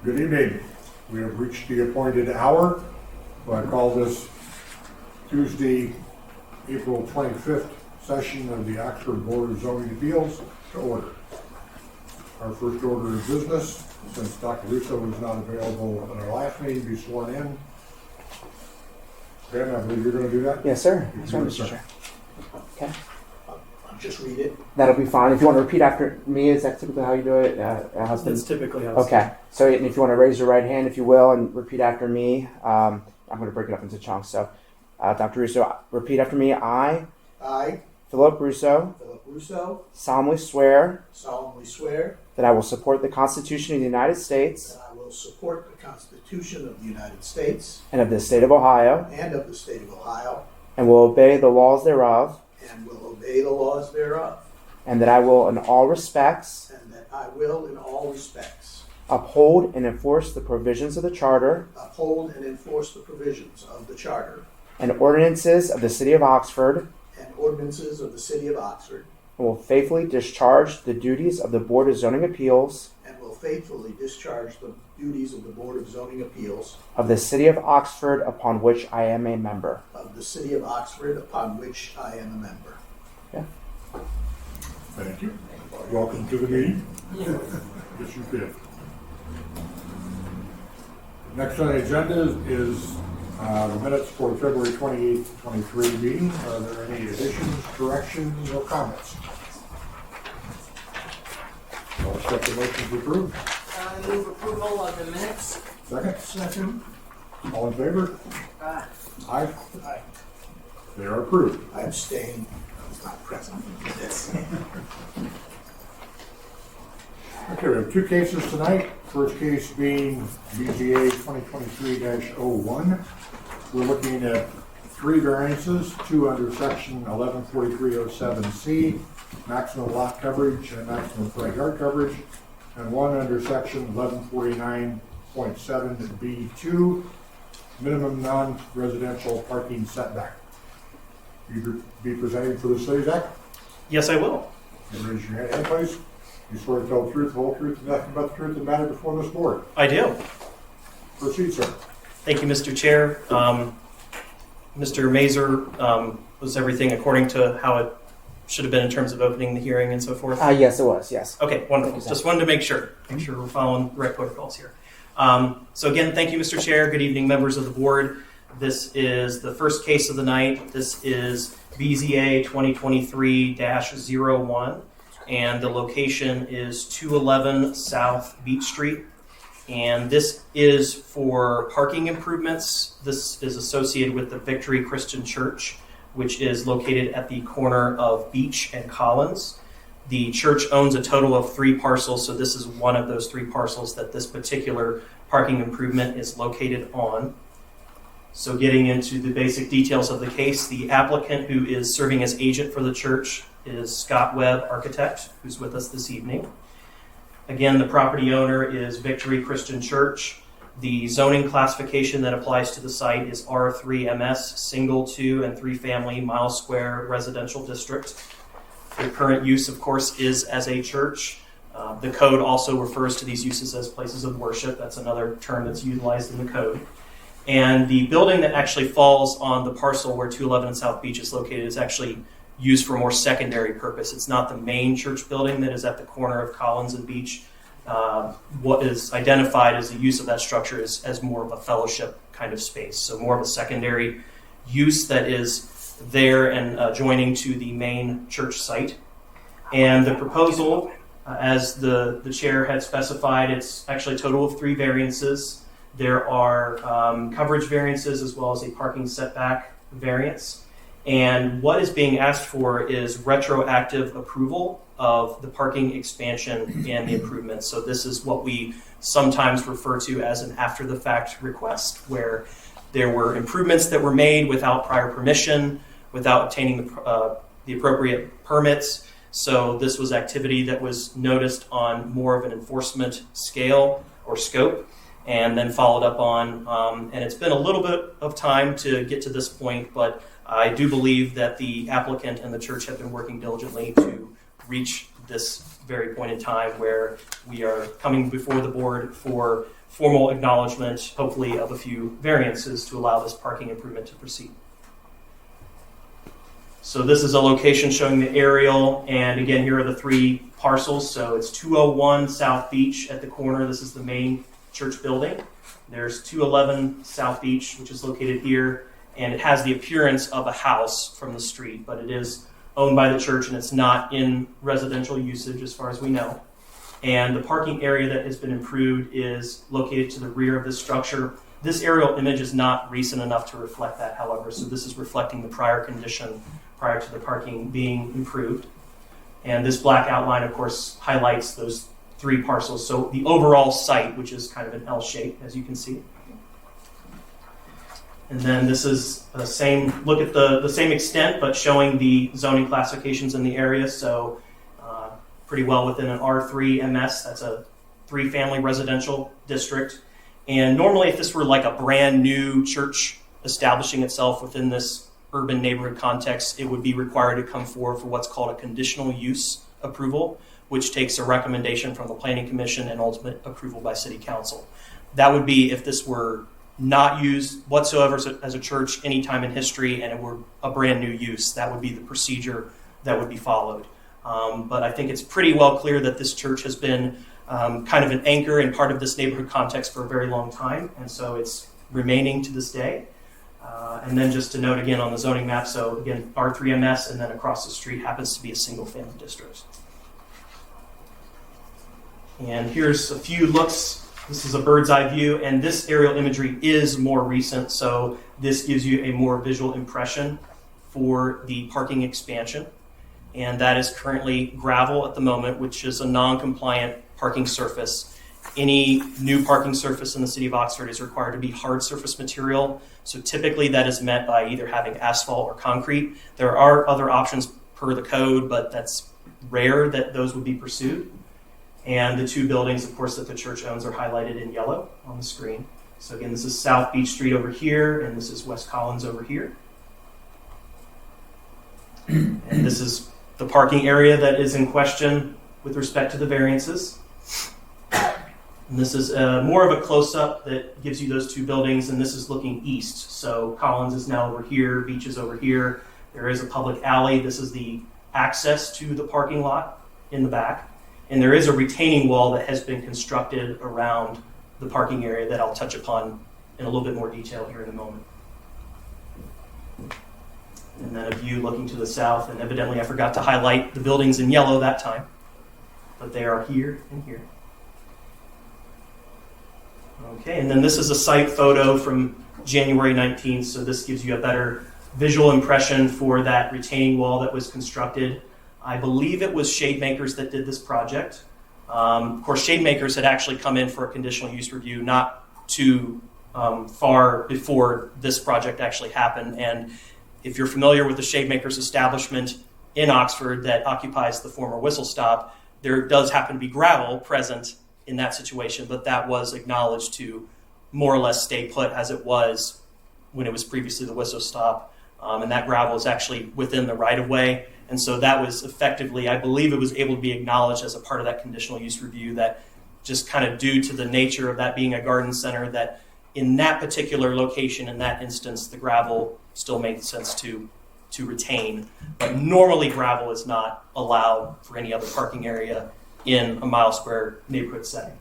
Good evening. We have reached the appointed hour, so I call this Tuesday, April 25th session of the Oxford Board of Zoning Appeals to order. Our first order of business, since Dr. Russo was not available at our last meeting, be sworn in. Ben, I believe you're going to do that? Yes, sir. That's right, Mr. Chair. Okay. I'll just read it. That'll be fine. If you want to repeat after me, is that typically how you do it? That's typically how it's Okay. So if you want to raise your right hand, if you will, and repeat after me, I'm going to break it up into chunks. So, Dr. Russo, repeat after me. I, Philip Russo, solemnly swear that I will support the Constitution of the United States that I will support the Constitution of the United States and of the State of Ohio, and will obey the laws thereof, and that I will in all respects uphold and enforce the provisions of the Charter and ordinances of the City of Oxford, and will faithfully discharge the duties of the Board of Zoning Appeals of the City of Oxford upon which I am a member. Yeah. Thank you. Welcome to the meeting. Yes, you did. Next on the agenda is the minutes for the February 28th, 23 meeting. Are there any additions, corrections, or comments? I'll accept the motion to approve. I move approval of the minutes. Second? All in favor? Aye. Aye. They are approved. I abstain. I was not present for this. Okay, we have two cases tonight. First case being BZA 2023-01. We're looking at three variances, two under section 114307C, maximum lot coverage and maximum front yard coverage, and one under section 1149.7B2, minimum non-residential parking setback. You be presenting for the city, Zach? Yes, I will. Raise your hand, please. You swear to tell the truth, the whole truth, and nothing but the truth of the matter before this board. I do. Proceed, sir. Thank you, Mr. Chair. Mr. Mazer, was everything according to how it should have been in terms of opening the hearing and so forth? Yes, it was. Yes. Okay, wonderful. Just wanted to make sure we're following the right protocols here. So again, thank you, Mr. Chair. Good evening, members of the board. This is the first case of the night. This is BZA 2023-01, and the location is 211 South Beach Street. And this is for parking improvements. This is associated with the Victory Christian Church, which is located at the corner of Beach and Collins. The church owns a total of 3 parcels, so this is one of those 3 parcels that this particular parking improvement is located on. So getting into the basic details of the case, the applicant who is serving as agent for the church is Scott Webb Architect, who's with us this evening. Again, the property owner is Victory Christian Church. The zoning classification that applies to the site is R3MS, single, 2, and 3 family, mile square residential district. The current use, of course, is as a church. The code also refers to these uses as places of worship. That's another term that's utilized in the code. And the building that actually falls on the parcel where 211 South Beach is located is actually used for a more secondary purpose. It's not the main church building that is at the corner of Collins and Beach. What is identified as the use of that structure is as more of a fellowship kind of space. So more of a secondary use that is there and adjoining to the main church site. And the proposal, as the chair had specified, it's actually a total of 3 variances. There are coverage variances as well as a parking setback variance. And what is being asked for is retroactive approval of the parking expansion and the improvements. So this is what we sometimes refer to as an after-the-fact request, where there were improvements that were made without prior permission, without obtaining the appropriate permits. So this was activity that was noticed on more of an enforcement scale or scope, and then followed up on. And it's been a little bit of time to get to this point, but I do believe that the applicant and the church have been working diligently to reach this very point in time where we are coming before the board for formal acknowledgement, hopefully, of a few variances to allow this parking improvement to proceed. So this is a location showing the aerial, and again, here are the three parcels. So it's 201 South Beach at the corner. This is the main church building. There's 211 South Beach, which is located here, and it has the appearance of a house from the street, but it is owned by the church, and it's not in residential usage as far as we know. And the parking area that has been improved is located to the rear of this structure. This aerial image is not recent enough to reflect that, however, so this is reflecting the prior condition prior to the parking being improved. And this black outline, of course, highlights those three parcels. So the overall site, which is kind of an L shape, as you can see. And then this is the same look at the same extent, but showing the zoning classifications in the area. So pretty well within an R3 MS. That's a 3-family residential district. And normally, if this were like a brand new church establishing itself within this urban neighborhood context, it would be required to come forward for what's called a conditional use approval, which takes a recommendation from the Planning Commission and ultimate approval by City Council. That would be if this were not used whatsoever as a church any time in history and it were a brand new use. That would be the procedure that would be followed. But I think it's pretty well clear that this church has been kind of an anchor and part of this neighborhood context for a very long time, and so it's remaining to this day. And then just to note again on the zoning map, so again, R3MS, and then across the street happens to be a single-family district. And here's a few looks. This is a bird's eye view, and this aerial imagery is more recent, so this gives you a more visual impression for the parking expansion. And that is currently gravel at the moment, which is a non-compliant parking surface. Any new parking surface in the city of Oxford is required to be hard surface material. So typically that is met by either having asphalt or concrete. There are other options per the code, but that's rare that those would be pursued. And the two buildings, of course, that the church owns are highlighted in yellow on the screen. So again, this is South Beach Street over here, and this is West Collins over here. And this is the parking area that is in question with respect to the variances. And this is more of a close-up that gives you those two buildings, and this is looking east. So Collins is now over here, Beach is over here. There is a public alley. This is the access to the parking lot in the back. And there is a retaining wall that has been constructed around the parking area that I'll touch upon in a little bit more detail here in a moment. And then a view looking to the south, and evidently I forgot to highlight the buildings in yellow that time, but they are here and here. Okay, and then this is a site photo from January 19th, so this gives you a better visual impression for that retaining wall that was constructed. I believe it was Shademakers that did this project. Of course, Shademakers had actually come in for a conditional use review not too far before this project actually happened, and if you're familiar with the Shademakers establishment in Oxford that occupies the former Whistle Stop, there does happen to be gravel present in that situation, but that was acknowledged to more or less stay put as it was when it was previously the Whistle Stop, and that gravel is actually within the right-of-way, and so that was effectively, I believe it was able to be acknowledged as a part of that conditional use review that just kind of due to the nature of that being a garden center that in that particular location, in that instance, the gravel still made sense to retain. But normally gravel is not allowed for any other parking area in a mile square neighborhood setting.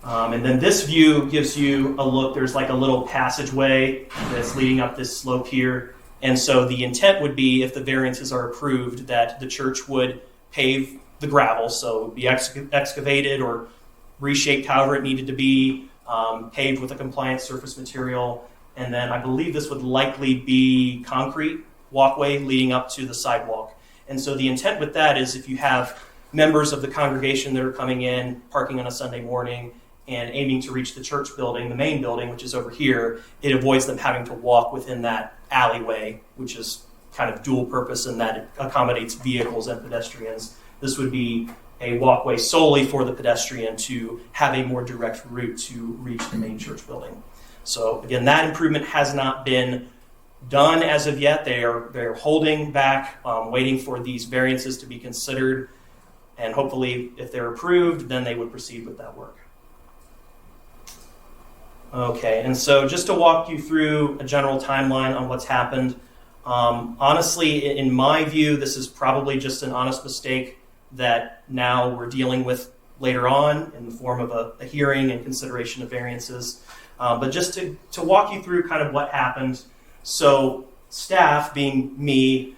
And then this view gives you a look. There's like a little passageway that's leading up this slope here. And so the intent would be, if the variances are approved, that the church would pave the gravel, so it would be excavated or reshaped however it needed to be, paved with a compliant surface material, and then I believe this would likely be concrete walkway leading up to the sidewalk. And so the intent with that is if you have members of the congregation that are coming in, parking on a Sunday morning, and aiming to reach the church building, the main building, which is over here, it avoids them having to walk within that alleyway, which is kind of dual purpose in that it accommodates vehicles and pedestrians. This would be a walkway solely for the pedestrian to have a more direct route to reach the main church building. So again, that improvement has not been done as of yet. They're holding back, waiting for these variances to be considered, and hopefully, if they're approved, then they would proceed with that work. Okay, and so just to walk you through a general timeline on what's happened, honestly, in my view, this is probably just an honest mistake that now we're dealing with later on in the form of a hearing and consideration of variances. But just to walk you through kind of what happened. So staff, being me,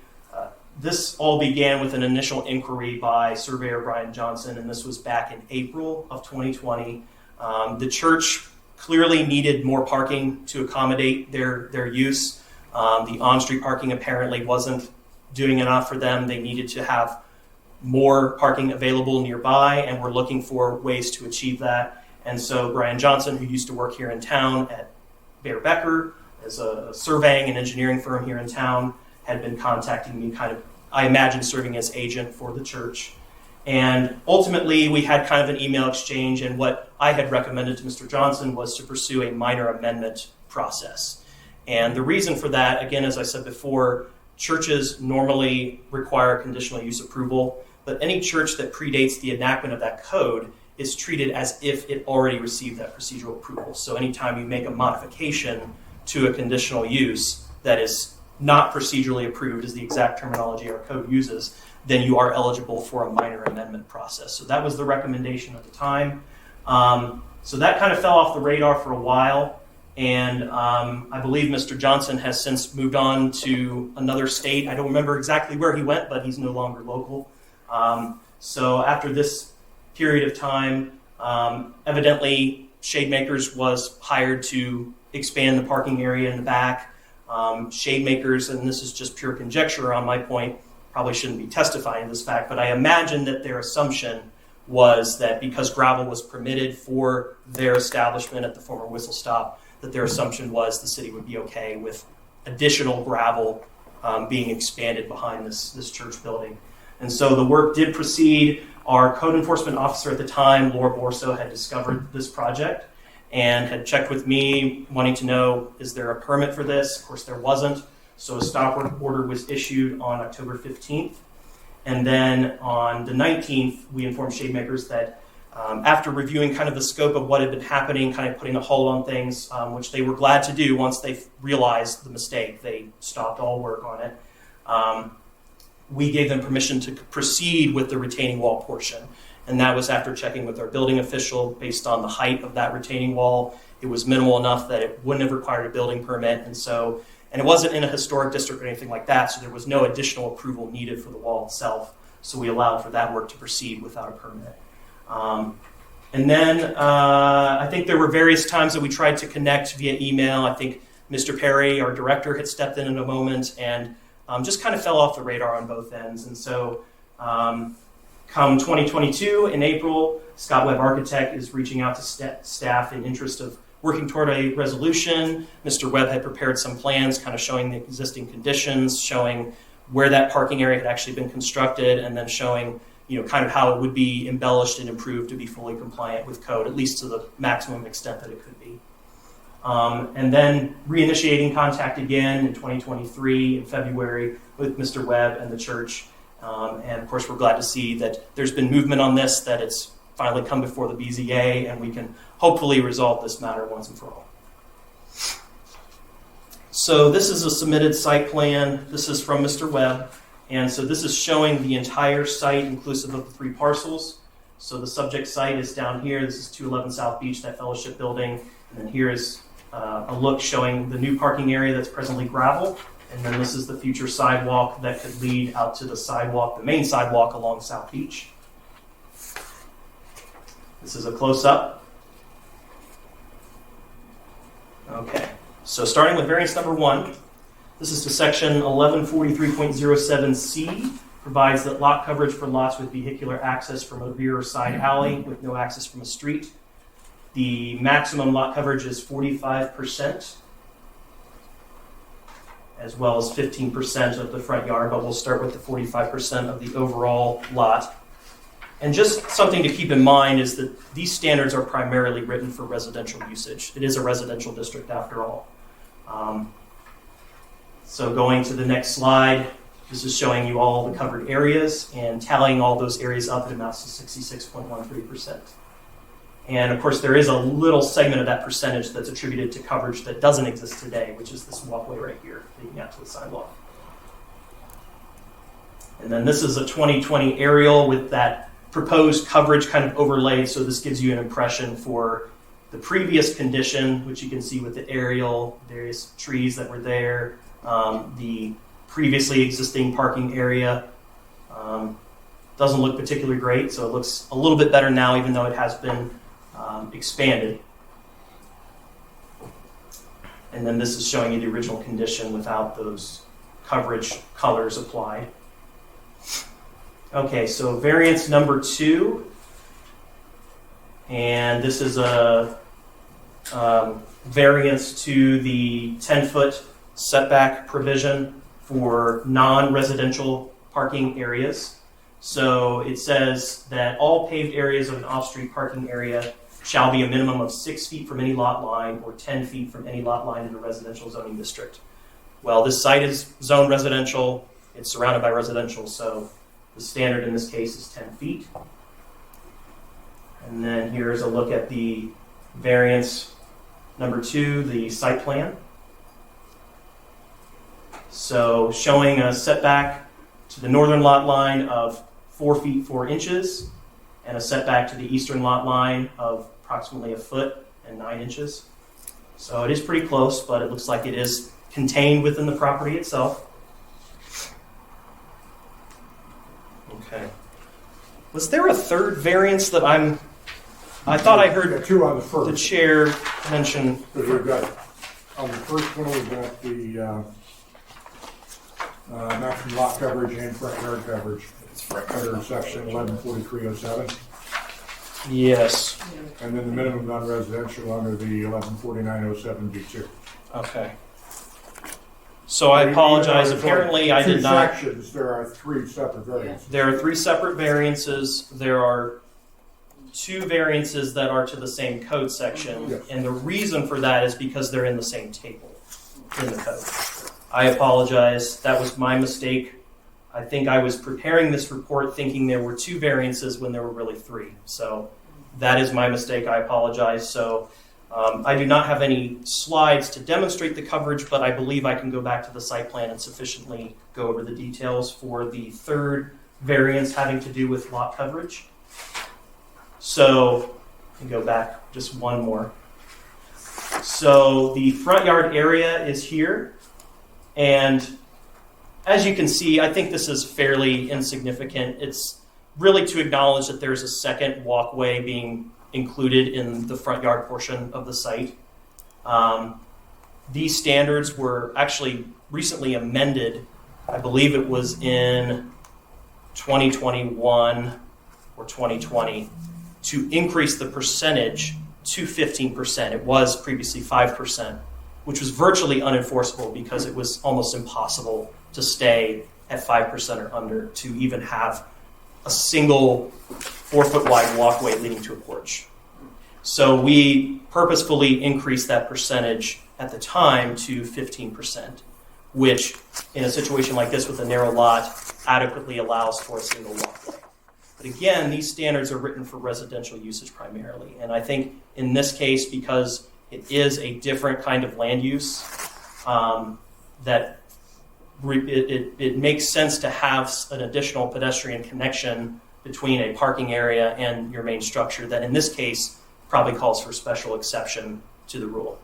this all began with an initial inquiry by surveyor Brian Johnson, and this was back in April of 2020. The church clearly needed more parking to accommodate their use. The on-street parking apparently wasn't doing enough for them. They needed to have more parking available nearby, and we're looking for ways to achieve that. And so Brian Johnson, who used to work here in town at Bear Becker as a surveying and engineering firm here in town, had been contacting me, kind of, I imagine, serving as agent for the church. And ultimately, we had kind of an email exchange, and what I had recommended to Mr. Johnson was to pursue a minor amendment process. And the reason for that, again, as I said before, churches normally require conditional use approval, but any church that predates the enactment of that code is treated as if it already received that procedural approval. So anytime you make a modification to a conditional use that is not procedurally approved, is the exact terminology our code uses, then you are eligible for a minor amendment process. So that was the recommendation at the time. So that kind of fell off the radar for a while. And I believe Mr. Johnson has since moved on to another state. I don't remember exactly where he went, but he's no longer local. So after this period of time, evidently Shademakers was hired to expand the parking area in the back. Shademakers, and this is just pure conjecture on my point, probably shouldn't be testifying to this fact, but I imagine that their assumption was that because gravel was permitted for their establishment at the former Whistle Stop, that their assumption was the city would be okay with additional gravel being expanded behind this church building. And so the work did proceed. Our code enforcement officer at the time, Laura Borso, had discovered this project and had checked with me, wanting to know, is there a permit for this? Of course, there wasn't. So a stop work order was issued on October 15th. And then on the 19th, we informed Shademakers that after reviewing kind of the scope of what had been happening, kind of putting a hold on things, which they were glad to do once they realized the mistake, they stopped all work on it. We gave them permission to proceed with the retaining wall portion. And that was after checking with our building official based on the height of that retaining wall. It was minimal enough that it wouldn't have required a building permit. And it wasn't in a historic district or anything like that, so there was no additional approval needed for the wall itself. So we allowed for that work to proceed without a permit. And then I think there were various times that we tried to connect via email. I think Mr. Perry, our director, had stepped in a moment and just kind of fell off the radar on both ends. And so come 2022 in April, Scott Webb Architect is reaching out to staff in interest of working toward a resolution. Mr. Webb had prepared some plans kind of showing the existing conditions, showing where that parking area had actually been constructed, and then showing kind of how it would be embellished and improved to be fully compliant with code, at least to the maximum extent that it could be. And then reinitiating contact again in 2023 in February with Mr. Webb and the church. And of course, we're glad to see that there's been movement on this, that it's finally come before the BZA, and we can hopefully resolve this matter once and for all. So this is a submitted site plan. This is from Mr. Webb. And so this is showing the entire site inclusive of the 3 parcels. So the subject site is down here. This is 211 South Beach, that fellowship building. And then here is a look showing the new parking area that's presently gravel. And then this is the future sidewalk that could lead out to the sidewalk, the main sidewalk along South Beach. This is a close-up. Okay, so starting with variance number 1, this is to section 1143.07C, provides that lot coverage for lots with vehicular access from a rear or side alley with no access from a street. The maximum lot coverage is 45%, as well as 15% of the front yard, but we'll start with the 45% of the overall lot. And just something to keep in mind is that these standards are primarily written for residential usage. It is a residential district after all. So going to the next slide, this is showing you all the covered areas and tallying all those areas up, it amounts to 66.13%. And of course, there is a little segment of that percentage that's attributed to coverage that doesn't exist today, which is this walkway right here leading out to the sidewalk. And then this is a 2020 aerial with that proposed coverage kind of overlaid. So this gives you an impression for the previous condition, which you can see with the aerial, various trees that were there, the previously existing parking area. Doesn't look particularly great, so it looks a little bit better now, even though it has been expanded. And then this is showing you the original condition without those coverage colors applied. Okay, so variance number 2, and this is a variance to the 10-foot setback provision for non-residential parking areas. So it says that all paved areas of an off-street parking area shall be a minimum of 6 feet from any lot line or 10 feet from any lot line in a residential zoning district. Well, this site is zoned residential. It's surrounded by residential, so the standard in this case is 10 feet. And then here's a look at the variance number 2, the site plan. So showing a setback to the northern lot line of 4 feet 4 inches and a setback to the eastern lot line of approximately 1 foot and 9 inches. So it is pretty close, but it looks like it is contained within the property itself. Okay. Was there a third variance that I thought I heard 2 on the the first. chair mention? Because we've got, on the first one, we've got the maximum lot coverage and front yard coverage. Under section 114307. Yes. And then the minimum non-residential under the 114907B2. Okay. So I apologize. Apparently, I did not. Sections, there are 3 separate variances. There are 3 separate variances. There are 2 variances that are to the same code section. Yes. And the reason for that is because they're in the same table in the code. I apologize. That was my mistake. I think I was preparing this report thinking there were 2 variances when there were really 3. So that is my mistake. I apologize. So I do not have any slides to demonstrate the coverage, but I believe I can go back to the site plan and sufficiently go over the details for the third variance having to do with lot coverage. So I can go back just one more. So the front yard area is here. And as you can see, I think this is fairly insignificant. It's really to acknowledge that there's a second walkway being included in the front yard portion of the site. These standards were actually recently amended. I believe it was in 2021 or 2020 to increase the percentage to 15%. It was previously 5%, which was virtually unenforceable because it was almost impossible to stay at 5% or under to even have a single 4-foot wide walkway leading to a porch. So we purposefully increased that percentage at the time to 15%, which in a situation like this with a narrow lot adequately allows for a single walkway. But again, these standards are written for residential usage primarily. And I think in this case, because it is a different kind of land use, it makes sense to have an additional pedestrian connection between a parking area and your main structure that in this case probably calls for special exception to the rule.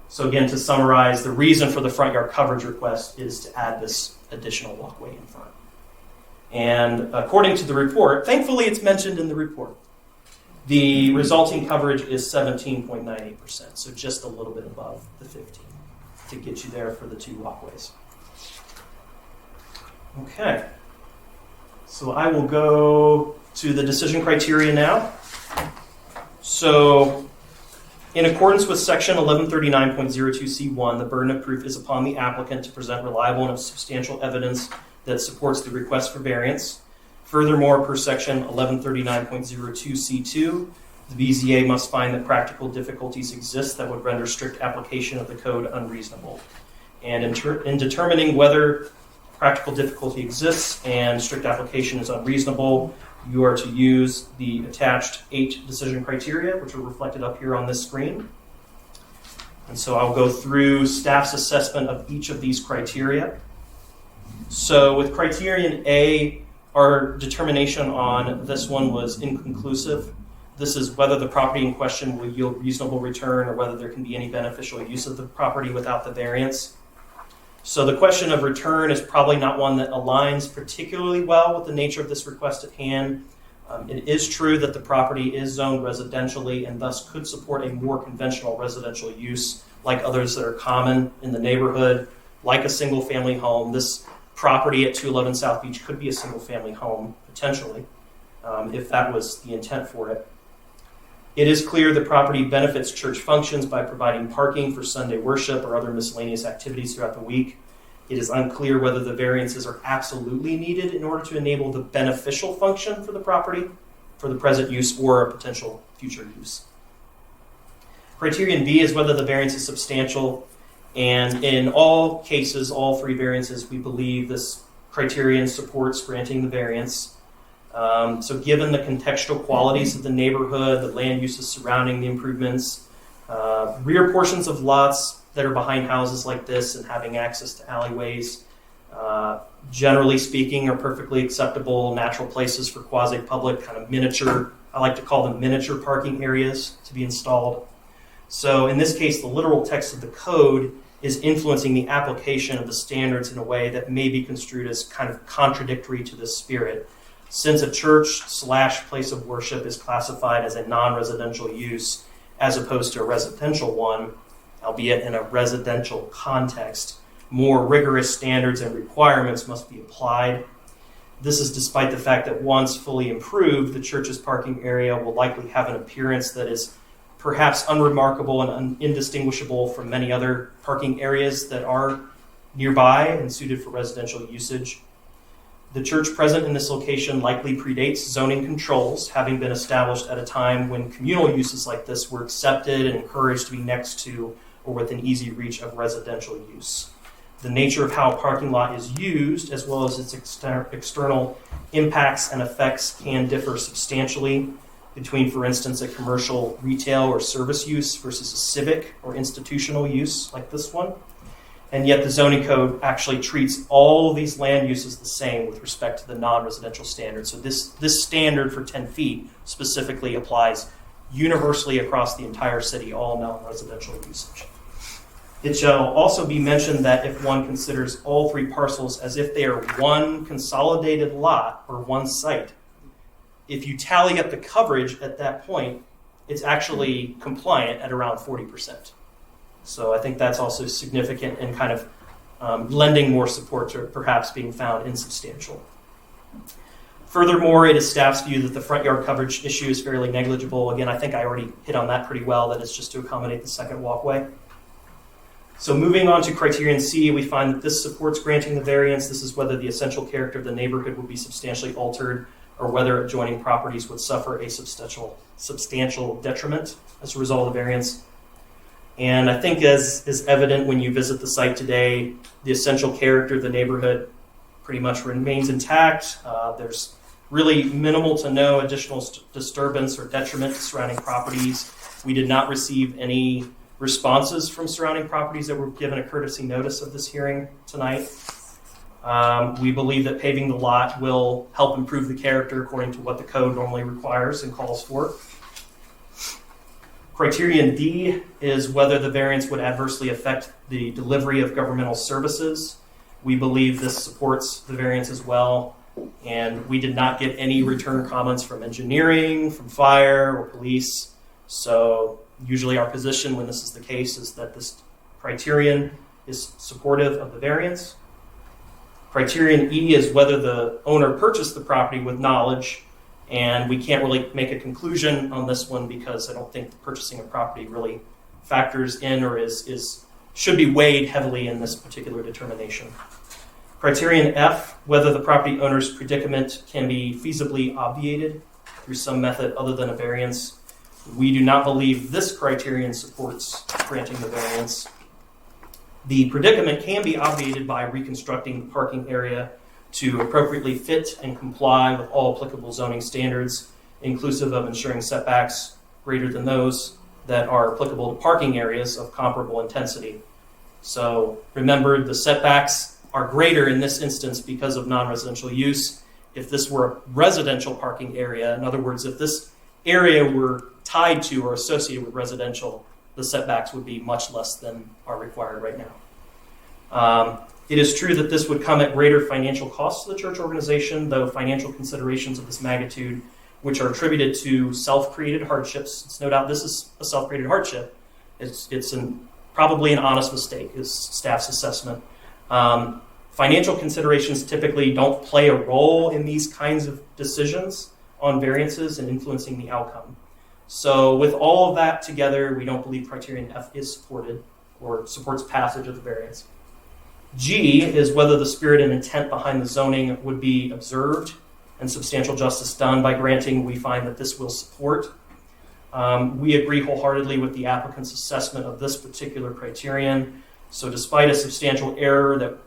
So again, to summarize, the reason for the front yard coverage request is to add this additional walkway in front. And according to the report, thankfully it's mentioned in the report, the resulting coverage is 17.98%, so just a little bit above the 15 to get you there for the 2 walkways. Okay, so I will go to the decision criteria now. So in accordance with section 1139.02C1, the burden of proof is upon the applicant to present reliable and substantial evidence that supports the request for variance. Furthermore, per section 1139.02C2, the BZA must find that practical difficulties exist that would render strict application of the code unreasonable. And in determining whether practical difficulty exists and strict application is unreasonable, you are to use the attached 8 decision criteria, which are reflected up here on this screen. And so I'll go through staff's assessment of each of these criteria. So with criterion A, our determination on this one was inconclusive. This is whether the property in question will yield reasonable return or whether there can be any beneficial use of the property without the variance. So the question of return is probably not one that aligns particularly well with the nature of this request at hand. It is true that the property is zoned residentially and thus could support a more conventional residential use like others that are common in the neighborhood, like a single-family home. This property at 211 South Beach could be a single-family home, potentially, if that was the intent for it. It is clear the property benefits church functions by providing parking for Sunday worship or other miscellaneous activities throughout the week. It is unclear whether the variances are absolutely needed in order to enable the beneficial function for the property, for the present use or a potential future use. Criterion B is whether the variance is substantial, and in all cases, all 3 variances, we believe this criterion supports granting the variance. So given the contextual qualities of the neighborhood, the land uses surrounding the improvements, rear portions of lots that are behind houses like this and having access to alleyways, generally speaking, are perfectly acceptable natural places for quasi-public, kind of miniature, I like to call them miniature parking areas to be installed. So in this case, the literal text of the code is influencing the application of the standards in a way that may be construed as kind of contradictory to this spirit. Since a church/place of worship is classified as a non-residential use as opposed to a residential one, albeit in a residential context, more rigorous standards and requirements must be applied. This is despite the fact that once fully improved, the church's parking area will likely have an appearance that is perhaps unremarkable and indistinguishable from many other parking areas that are nearby and suited for residential usage. The church present in this location likely predates zoning controls, having been established at a time when communal uses like this were accepted and encouraged to be next to or within easy reach of residential use. The nature of how a parking lot is used, as well as its external impacts and effects, can differ substantially between, for instance, a commercial, retail, or service use versus a civic or institutional use like this one. And yet the zoning code actually treats all of these land uses the same with respect to the non-residential standard. So this standard for 10 feet specifically applies universally across the entire city, all non-residential usage. It shall also be mentioned that if one considers all 3 parcels as if they are one consolidated lot or one site, if you tally up the coverage at that point, it's actually compliant at around 40%. So I think that's also significant in kind of lending more support to perhaps being found insubstantial. Furthermore, it is staff's view that the front yard coverage issue is fairly negligible. Again, I think I already hit on that pretty well, that it's just to accommodate the second walkway. So moving on to criterion C, we find that this supports granting the variance. This is whether the essential character of the neighborhood would be substantially altered or whether adjoining properties would suffer a substantial detriment as a result of the variance. And I think as is evident when you visit the site today, the essential character of the neighborhood pretty much remains intact. There's really minimal to no additional disturbance or detriment to surrounding properties. We did not receive any responses from surrounding properties that were given a courtesy notice of this hearing tonight. We believe that paving the lot will help improve the character according to what the code normally requires and calls for. Criterion D is whether the variance would adversely affect the delivery of governmental services. We believe this supports the variance as well, and we did not get any return comments from engineering, from fire, or police. So usually our position when this is the case is that this criterion is supportive of the variance. Criterion E is whether the owner purchased the property with knowledge, and we can't really make a conclusion on this one because I don't think the purchasing of property really factors in or should be weighed heavily in this particular determination. Criterion F, whether the property owner's predicament can be feasibly obviated through some method other than a variance. We do not believe this criterion supports granting the variance. The predicament can be obviated by reconstructing the parking area to appropriately fit and comply with all applicable zoning standards, inclusive of ensuring setbacks greater than those that are applicable to parking areas of comparable intensity. So remember, the setbacks are greater in this instance because of non-residential use. If this were a residential parking area, in other words, if this area were tied to or associated with residential, the setbacks would be much less than are required right now. It is true that this would come at greater financial costs to the church organization, though financial considerations of this magnitude, which are attributed to self-created hardships. It's no doubt this is a self-created hardship. It's probably an honest mistake, is staff's assessment. Financial considerations typically don't play a role in these kinds of decisions on variances and influencing the outcome. So with all of that together, we don't believe criterion F is supported or supports passage of the variance. G is whether the spirit and intent behind the zoning would be observed and substantial justice done by granting. We find that this will support. We agree wholeheartedly with the applicant's assessment of this particular criterion. So despite a substantial error that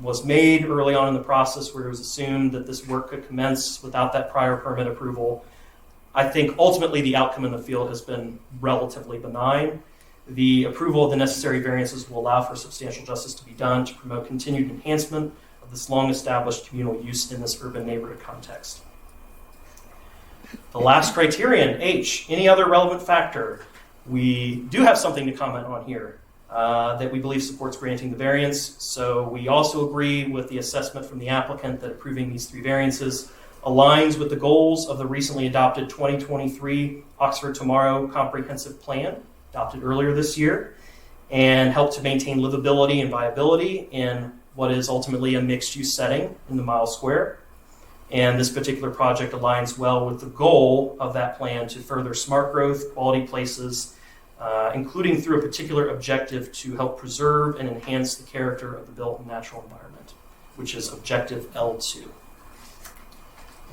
was made early on in the process where it was assumed that this work could commence without that prior permit approval, I think ultimately the outcome in the field has been relatively benign. The approval of the necessary variances will allow for substantial justice to be done to promote continued enhancement of this long-established communal use in this urban neighborhood context. The last criterion, H, any other relevant factor. We do have something to comment on here that we believe supports granting the variance. So we also agree with the assessment from the applicant that approving these three variances aligns with the goals of the recently adopted 2023 Oxford Tomorrow Comprehensive Plan, adopted earlier this year, and help to maintain livability and viability in what is ultimately a mixed-use setting in the Mile Square. And this particular project aligns well with the goal of that plan to further smart growth, quality places, including through a particular objective to help preserve and enhance the character of the built and natural environment, which is objective L2.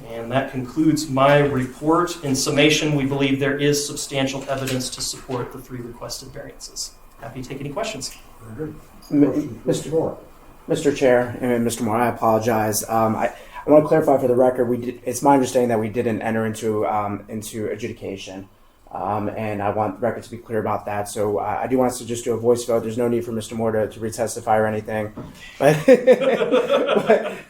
And that concludes my report. In summation, we believe there is substantial evidence to support the three requested variances. Happy to take any questions. Very good. Mr. Moore. Mr. Chair and Mr. Moore, I apologize. I want to clarify for the record. It's my understanding that we didn't enter into adjudication, and I want the record to be clear about that. So I do want us to just do a voice vote. There's no need for Mr. Moore to retestify or anything, but,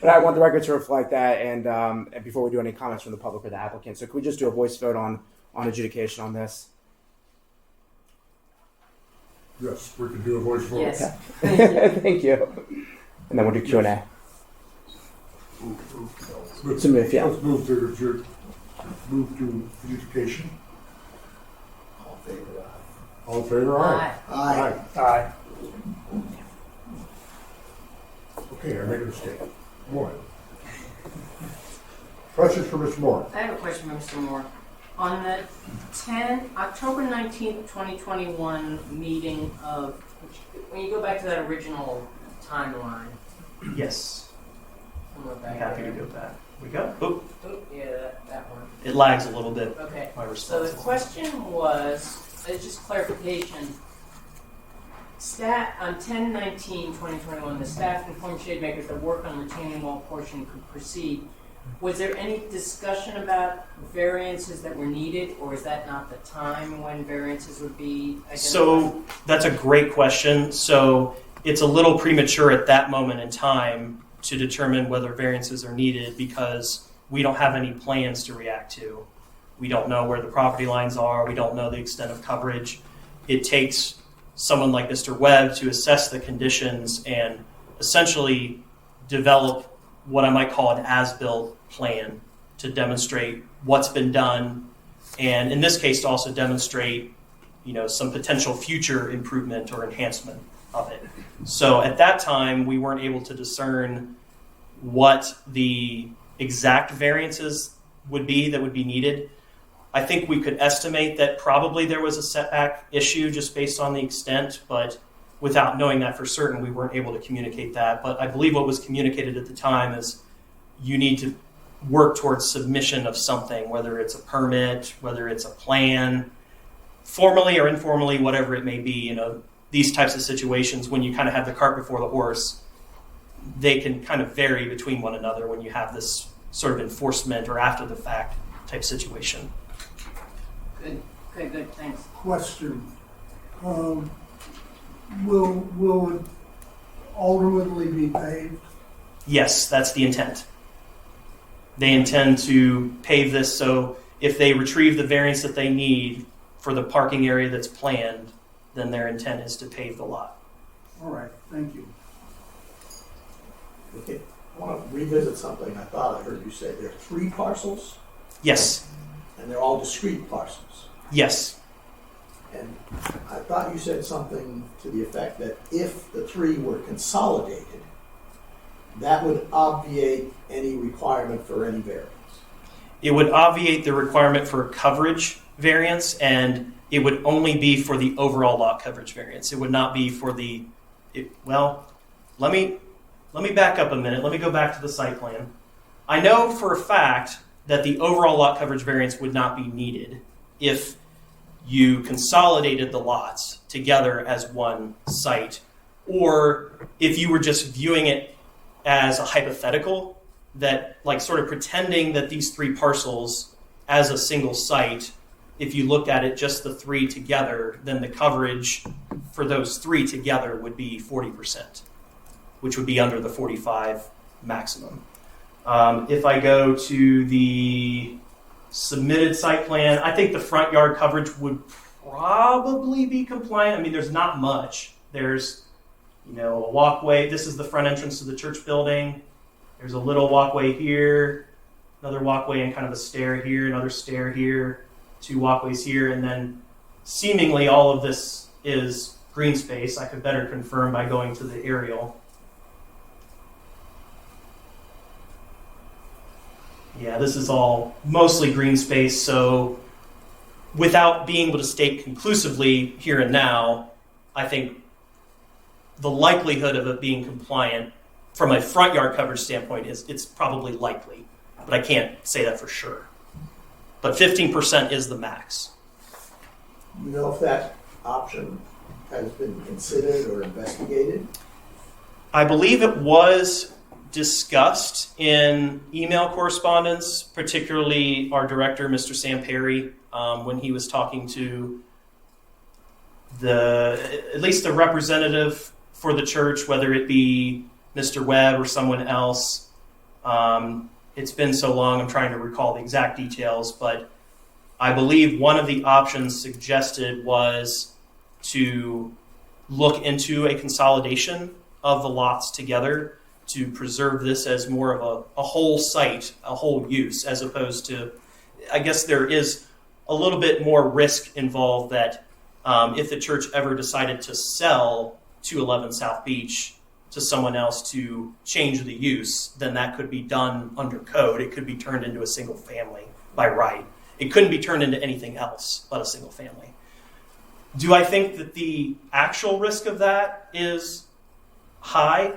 but I want the record to reflect that. And before we do any comments from the public or the applicant, so can we just do a voice vote on adjudication on this? Yes, we can do a voice vote. Yes. Thank you. And then we'll do Q&A. Let's So move, yeah. move to adjudication. All in favor, aye. Aye. Aye. Okay, I made a mistake. Moore. Questions for Mr. Moore? I have a question for Mr. Moore. On the October 19th, 2021 meeting of, when you go back to that original timeline, Yes, somewhere I'm back happy there. to go back. We go. Oh, Oh, yeah, that one. it lags a little bit. Okay. My So response. the question was, just clarification. On 10/19/2021, the staff informed shade makers that work on retaining wall portion could proceed. Was there any discussion about variances that were needed, or is that not the time when variances would be identified? So that's a great question. So it's a little premature at that moment in time to determine whether variances are needed because we don't have any plans to react to. We don't know where the property lines are. We don't know the extent of coverage. It takes someone like Mr. Webb to assess the conditions and essentially develop what I might call an as-built plan to demonstrate what's been done, and in this case to also demonstrate, some potential future improvement or enhancement of it. So at that time, we weren't able to discern what the exact variances would be that would be needed. I think we could estimate that probably there was a setback issue just based on the extent, but without knowing that for certain, we weren't able to communicate that. But I believe what was communicated at the time is you need to work towards submission of something, whether it's a permit, whether it's a plan, formally or informally, whatever it may be. these types of situations, when you kind of have the cart before the horse, they can kind of vary between one another when you have this sort of enforcement or after the fact type situation. Good. Okay, good, thanks. Question. Will it ultimately be paved? Yes, that's the intent. They intend to pave this, so if they retrieve the variance that they need for the parking area that's planned, then their intent is to pave the lot. All right, thank you. Okay, I want to revisit something I thought I heard you say. There are 3 parcels, Yes, and they're all discrete parcels. yes. And I thought you said something to the effect that if the 3 were consolidated, that would obviate any requirement for any variance. It would obviate the requirement for coverage variance, and it would only be for the overall lot coverage variance. It would not be for the, let me back up a minute. Let me go back to the site plan. I know for a fact that the overall lot coverage variance would not be needed if you consolidated the lots together as one site, or if you were just viewing it as a hypothetical, that like sort of pretending that these 3 parcels as a single site, if you looked at it just the 3 together, then the coverage for those 3 together would be 40%, which would be under the 45 maximum. If I go to the submitted site plan, I think the front yard coverage would probably be compliant. I mean, there's not much. There's, a walkway. This is the front entrance to the church building. There's a little walkway here, another walkway and kind of a stair here, another stair here, 2 walkways here, and then seemingly all of this is green space. I could better confirm by going to the aerial. Yeah, this is all mostly green space, so without being able to state conclusively here and now, I think the likelihood of it being compliant from a front yard coverage standpoint it's probably likely, but I can't say that for sure. But 15% is the max. You know if that option has been considered or investigated? I believe it was discussed in email correspondence, particularly our director, Mr. Sam Perry, when he was talking to at least the representative for the church, whether it be Mr. Webb or someone else. It's been so long, I'm trying to recall the exact details, but I believe one of the options suggested was to look into a consolidation of the lots together to preserve this as more of a whole site, a whole use, as opposed to, I guess there is a little bit more risk involved that if the church ever decided to sell 211 South Beach to someone else to change the use, then that could be done under code. It could be turned into a single family by right. It couldn't be turned into anything else but a single family. Do I think that the actual risk of that is high?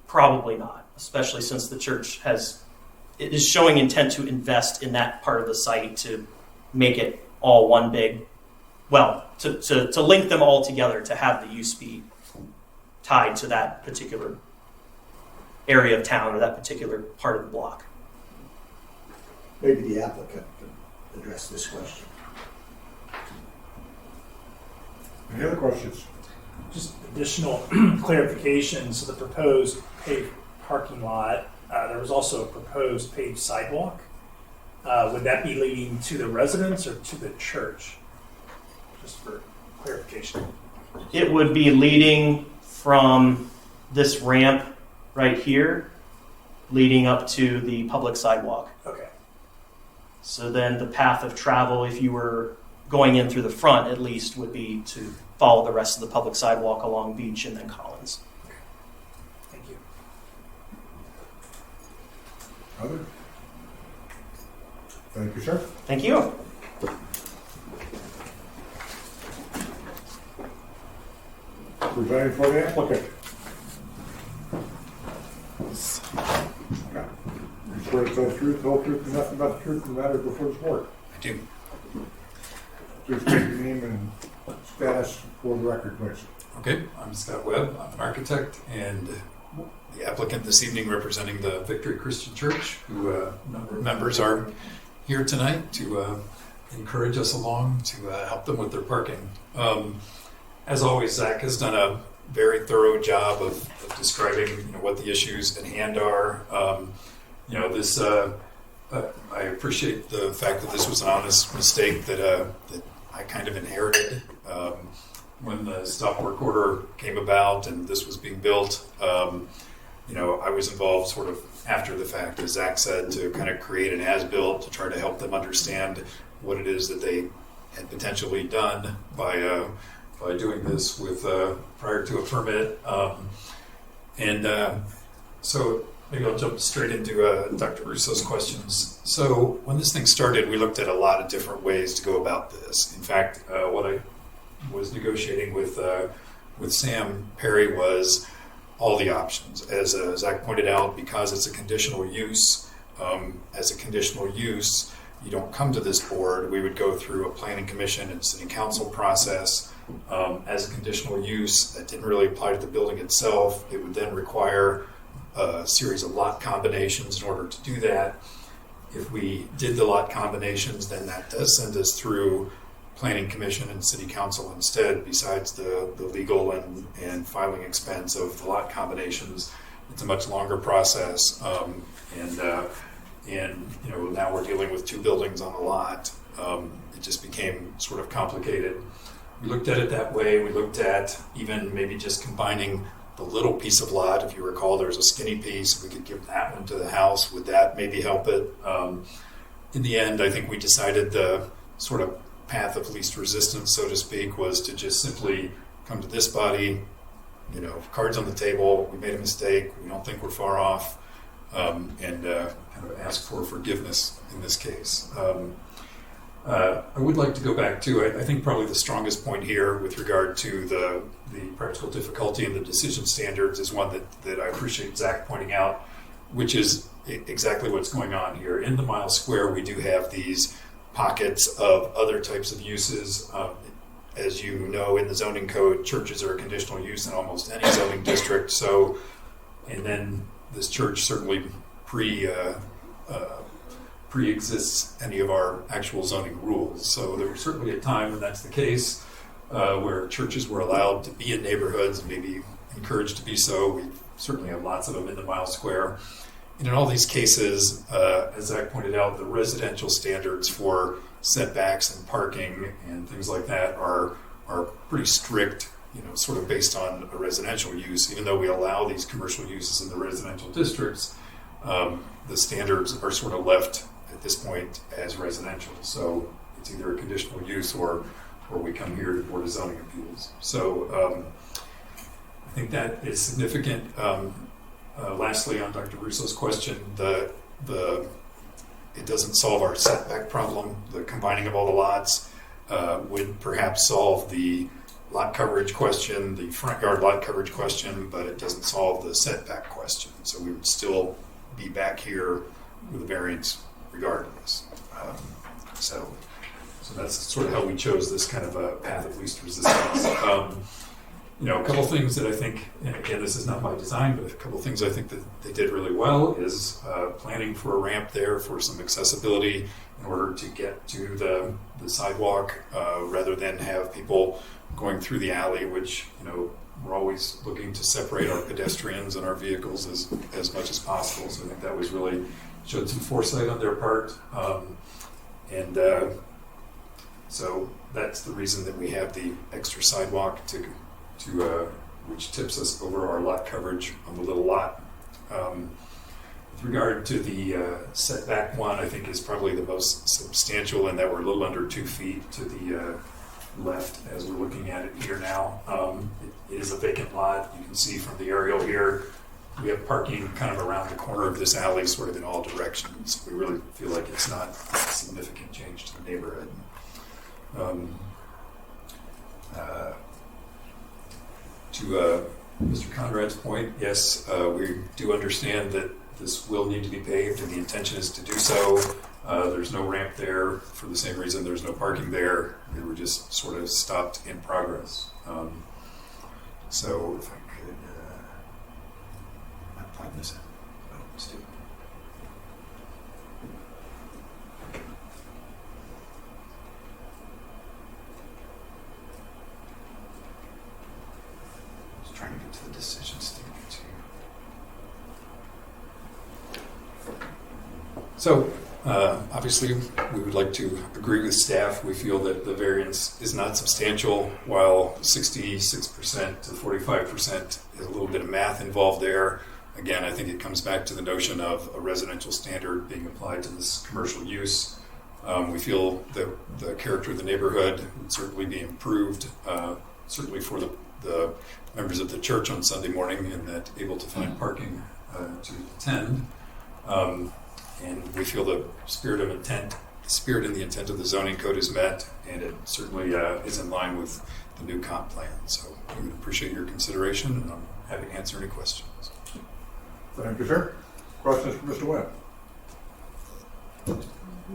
Probably not, especially since the church is showing intent to invest in that part of the site to make it all one big, to link them all together, to have the use be tied to that particular area of town or that particular part of the block. Maybe the applicant can address this question. Any other questions? Just additional clarification. So the proposed paved parking lot, there was also a proposed paved sidewalk. Would that be leading to the residents or to the church? Just for clarification. It would be leading from this ramp right here, leading up to the public sidewalk. Okay. So then the path of travel, if you were going in through the front at least, would be to follow the rest of the public sidewalk along Beach and then Collins. Thank you. Other? Thank you, sir. Thank you. Presenting for the applicant. Yeah. You swear to tell the truth, the whole truth, and nothing but the truth, and the matter before the board. I do. Please state your name and status for the record, please. Okay, I'm Scott Webb. I'm an architect and the applicant this evening representing the Victory Christian Church, who a number of members are here tonight to encourage us along to help them with their parking. As always, Zach has done a very thorough job of describing what the issues at hand are. I appreciate the fact that this was an honest mistake that I kind of inherited when the stop work order came about and this was being built. I was involved sort of after the fact, as Zach said, to kind of create an as-built to try to help them understand what it is that they had potentially done by doing this with prior to a permit. So maybe I'll jump straight into Dr. Russo's questions. So when this thing started, we looked at a lot of different ways to go about this. In fact, what I was negotiating with Sam Perry was all the options. As Zach pointed out, because it's a conditional use, you don't come to this board. We would go through a planning commission and city council process. As a conditional use, that didn't really apply to the building itself. It would then require a series of lot combinations in order to do that. If we did the lot combinations, then that does send us through planning commission and city council instead, besides the legal and filing expense of the lot combinations. It's a much longer process. Now we're dealing with 2 buildings on a lot. It just became sort of complicated. We looked at it that way. We looked at even maybe just combining the little piece of lot. If you recall, there's a skinny piece. We could give that one to the house. Would that maybe help it? In the end, I think we decided the sort of path of least resistance, so to speak, was to just simply come to this body, cards on the table. We made a mistake. We don't think we're far off, and kind of ask for forgiveness in this case. I would like to go back to, I think probably the strongest point here with regard to the practical difficulty and the decision standards is one that I appreciate Zach pointing out, which is exactly what's going on here. In the mile square, we do have these pockets of other types of uses. As you know, in the zoning code, churches are a conditional use in almost any zoning district. So, and then this church certainly pre-exists any of our actual zoning rules. So there was certainly a time when that's the case, where churches were allowed to be in neighborhoods and maybe encouraged to be so. We certainly have lots of them in the mile square. And in all these cases, as Zach pointed out, the residential standards for setbacks and parking and things like that are pretty strict, sort of based on a residential use. Even though we allow these commercial uses in the residential districts, the standards are sort of left at this point as residential. So it's either a conditional use or we come here to Board of Zoning Appeals. So I think that is significant. Lastly, on Dr. Russo's question, it doesn't solve our setback problem. The combining of all the lots would perhaps solve the lot coverage question, the front yard lot coverage question, but it doesn't solve the setback question. So we would still be back here with a variance regardless. So that's sort of how we chose this kind of a path of least resistance. A couple things that I think, and again, this is not by design, but a couple things I think that they did really well is planning for a ramp there for some accessibility in order to get to the sidewalk, rather than have people going through the alley, which, we're always looking to separate our pedestrians and our vehicles as much as possible. So I think that was really showed some foresight on their part. So that's the reason that we have the extra sidewalk to which tips us over our lot coverage on the little lot. With regard to the setback one, I think is probably the most substantial in that we're a little under 2 feet to the left as we're looking at it here now. It is a vacant lot. You can see from the aerial here, we have parking kind of around the corner of this alley, sort of in all directions. We really feel like it's not a significant change to the neighborhood. To Mr. Conrad's point, yes, we do understand that this will need to be paved, and the intention is to do so. There's no ramp there for the same reason there's no parking there. They were just sort of stopped in progress. So if I could, I'm typing this in. Oh, stupid. I was trying to get to the decision statement too. So, obviously, we would like to agree with staff. We feel that the variance is not substantial, while 66% to 45% is a little bit of math involved there. Again, I think it comes back to the notion of a residential standard being applied to this commercial use. We feel that the character of the neighborhood would certainly be improved, certainly for the members of the church on Sunday morning, and that able to find parking to attend. And we feel the spirit and the intent of the zoning code is met, and it certainly is in line with the new comp plan. So we would appreciate your consideration, and I'm happy to answer any questions. Thank you, sir. Questions for Mr. Webb?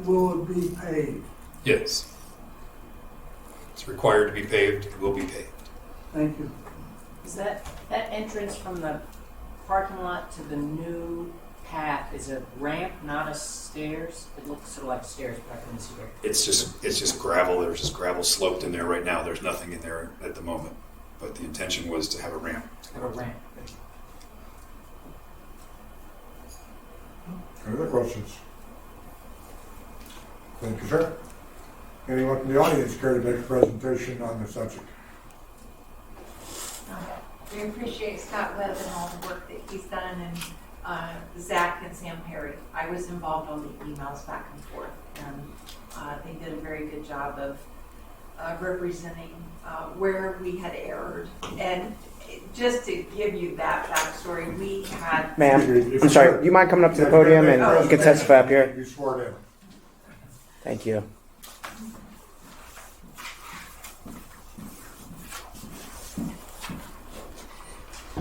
Will it be paid? Yes. It's required to be paved. It will be paved. Thank you. Is that entrance from the parking lot to the new path is a ramp, not a stairs? It looks sort of like stairs, but I couldn't see where. It's just gravel. There's just gravel sloped in there right now. There's nothing in there at the moment. But the intention was to have a ramp. Have a ramp. Any other questions? Thank you, sir. Anyone from the audience care to make a presentation on the subject? We appreciate Scott Webb and all the work that he's done, and Zach and Sam Perry. I was involved on the emails back and forth, and they did a very good job of representing where we had erred. And just to give you that backstory, we had... Ma'am, I'm sorry, do you mind coming up to the podium and you can testify up here? You sworn in. Thank you.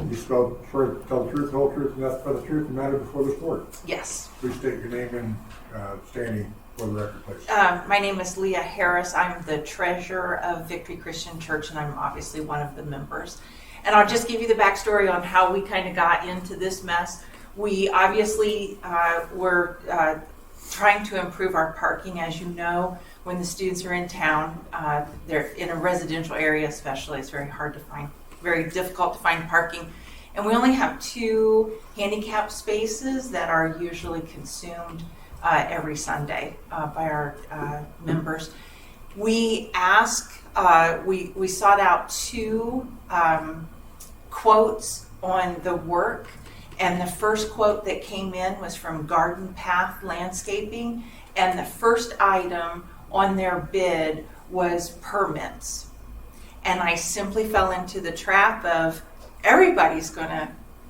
You swear to tell the truth, the whole truth, and nothing but the truth, and matter before this board. Yes. Please state your name and standing for the record, please. My name is Leah Harris. I'm the treasurer of Victory Christian Church, and I'm obviously one of the members. And I'll just give you the backstory on how we kind of got into this mess. We obviously were trying to improve our parking. As you know, when the students are in town, they're in a residential area especially, it's very hard to find, very difficult to find parking. And we only have 2 handicap spaces that are usually consumed every Sunday by our members. We we sought out 2 quotes on the work, and the first quote that came in was from Garden Path Landscaping, and the first item on their bid was permits. And I simply fell into the trap of everybody's going to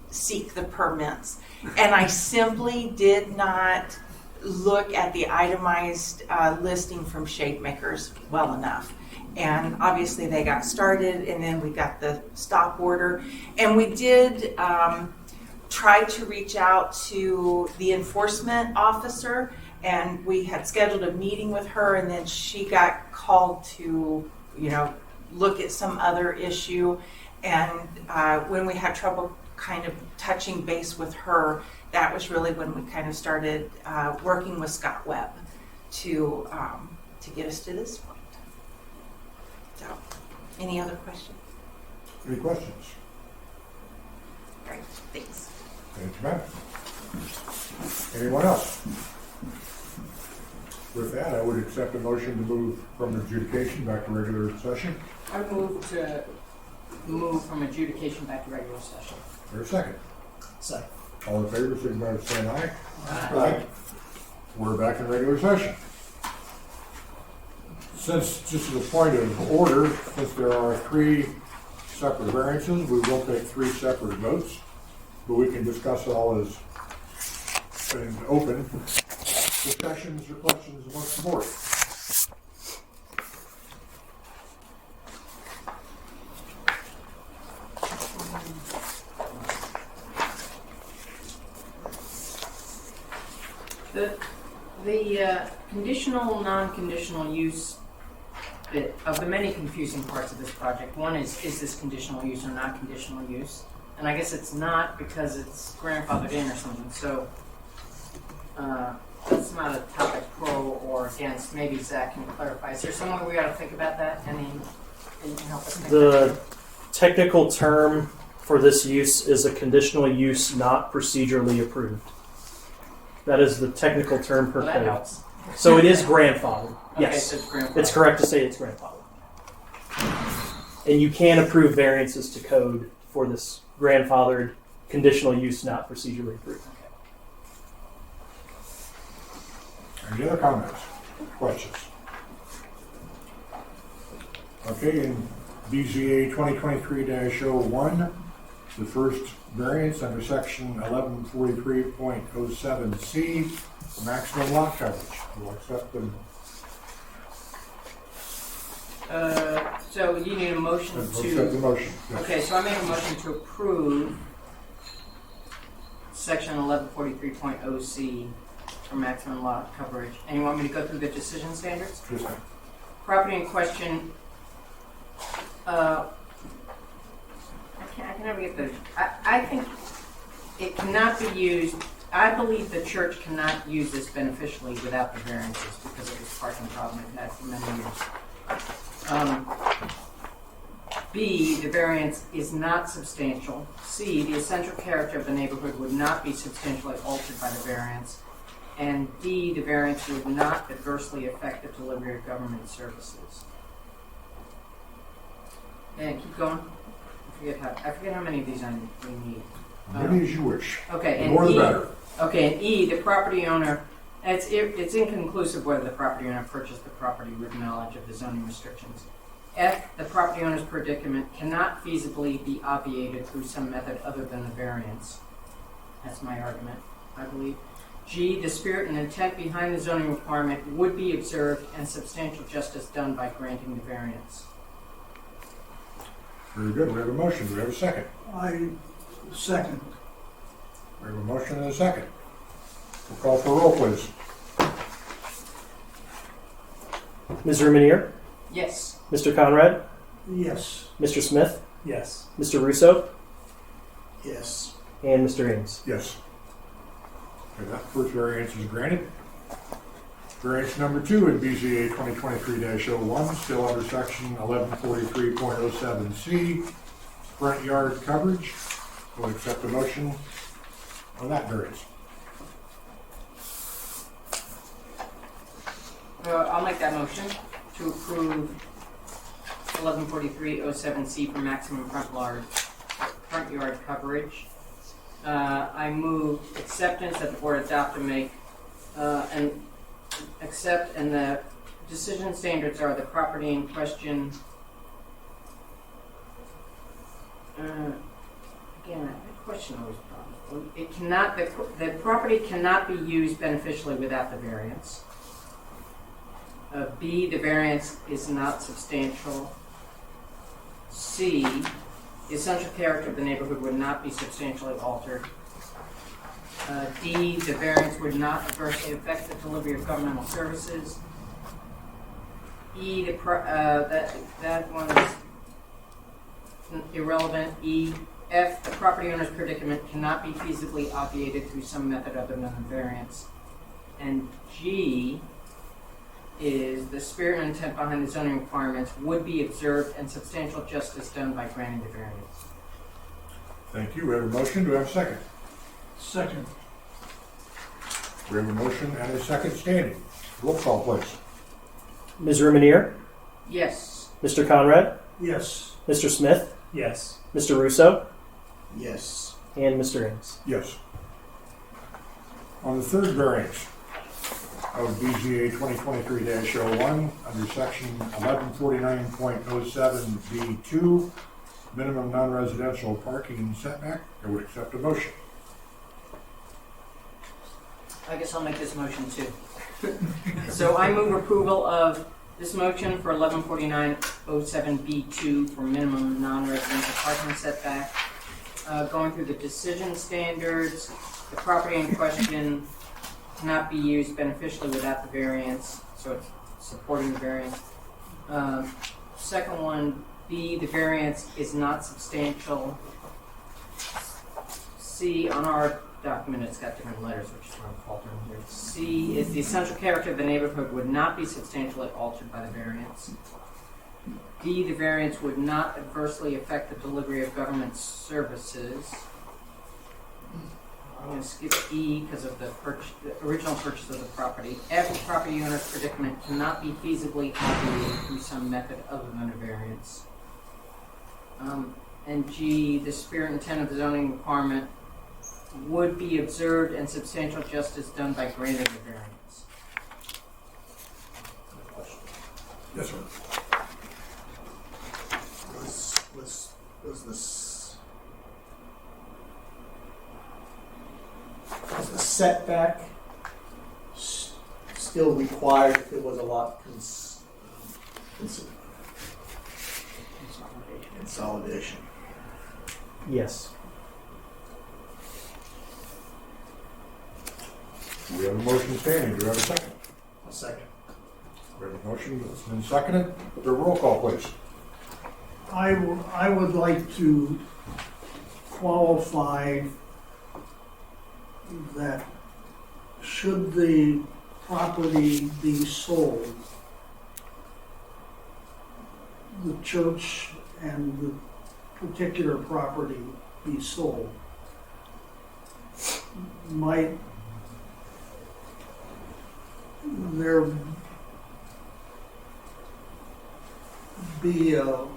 seek the permits, and I simply did not look at the itemized listing from Shade Makers well enough. And obviously they got started, and then we got the stop order. And we did try to reach out to the enforcement officer, and we had scheduled a meeting with her, and then she got called to, look at some other issue. And when we had trouble kind of touching base with her, that was really when we kind of started working with Scott Webb to get us to this point. So, any other questions? Any questions? Great, thanks. Thank you, ma'am. Anyone else? With that, I would accept a motion to move from adjudication back to regular session. I move from adjudication back to regular session. For a second. Second. All in favor, signify by saying aye. Aye. We're back in regular session. Since, just as a point of order, since there are 3 separate variances, we will take 3 separate votes, but we can discuss it all as an open discussions or questions amongst the board. The conditional, non-conditional use bit of the many confusing parts of this project. One is this conditional use or not conditional use? And I guess it's not because it's grandfathered in or something. So that's not a topic pro or against. Maybe Zach can clarify. Is there some way we ought to think about that? Any you can help us think about The that? technical term for this use is a conditional use not procedurally approved. That is the technical term per Well, that code. helps. So it is grandfathered. Okay, Yes. so it's grandfathered. It's correct to say it's grandfathered. And you can approve variances to code for this grandfathered conditional use not procedurally approved. Any other comments, questions? Okay, in BZA 2023-01, the first variance under section 1143.07C, maximum lot coverage. We'll accept them. So you need a motion We'll accept the to. motion. Yes. Okay, so I make a motion to approve section 1143.0C for maximum lot coverage. And you want me to go through the decision standards? Yes, ma'am. Property in question. I can never get the. I think it cannot be used. I believe the church cannot use this beneficially without the variances because of this parking problem we've had for many years. B, the variance is not substantial. C, the essential character of the neighborhood would not be substantially altered by the variance. And D, the variance would not adversely affect the delivery of government services. And keep going. I forget how many of these we need. Many as you wish. Okay, The and more the E. better. Okay, and E, the property owner. It's inconclusive whether the property owner purchased the property with knowledge of the zoning restrictions. F, the property owner's predicament cannot feasibly be obviated through some method other than the variance. That's my argument, I believe. G, the spirit and intent behind the zoning requirement would be observed and substantial justice done by granting the variance. Very good. We have a motion. Do we have a second? I second. We have a motion and a second. We'll call for a roll, please. Ms. Rumanier, Yes. Mr. Conrad, Yes. Mr. Smith, Yes. Mr. Russo, Yes. and Mr. Ames. Yes. Okay, that first variance is granted. Variance number 2 in BZA 2023-01, still under section 1143.07C, front yard coverage. We'll accept a motion on that variance. I'll make that motion to approve 1143.07C for maximum front yard coverage. I move acceptance that the board adopt and make and accept, and the decision standards are the property in question. Again, that question always bothers me. It cannot. The property cannot be used beneficially without the variance. B, the variance is not substantial. C, the essential character of the neighborhood would not be substantially altered. D, the variance would not adversely affect the delivery of governmental services. E, that one is irrelevant. E, F, the property owner's predicament cannot be feasibly obviated through some method other than the variance. And G is the spirit and intent behind the zoning requirements would be observed and substantial justice done by granting the variance. Thank you. We have a motion. Do we have a second? Second. We have a motion and a second standing. Roll call, please. Ms. Rumanier, Yes. Mr. Conrad, Yes. Mr. Smith, Yes. Mr. Russo, Yes. and Mr. Ames. Yes. On the third variance of BZA 2023-01, under section 1149.07B2, minimum non-residential parking setback, I would accept a motion. I guess I'll make this motion too. So I move approval of this motion for 1149.07B2 for minimum non-residential parking setback. Going through the decision standards, the property in question cannot be used beneficially without the variance, so it's supporting the variance. Second one, B, the variance is not substantial. C, on our document, it's got different letters, which is why I'm faltering here. C is the essential character of the neighborhood would not be substantially altered by the variance. D, the variance would not adversely affect the delivery of government services. I'm going to skip E because of the original purchase of the property. F, the property owner's predicament cannot be feasibly obviated through some method other than a variance. And G, the spirit and intent of the zoning requirement would be observed and substantial justice done by granting the variance. Yes, sir. Was the setback still required if there was a lot consolidation? Yes. We have a motion standing. Do we have a second? A second. We have a motion that's been seconded. The roll call, please. I would like to qualify that should the property be sold, the church and the particular property be sold, might there be a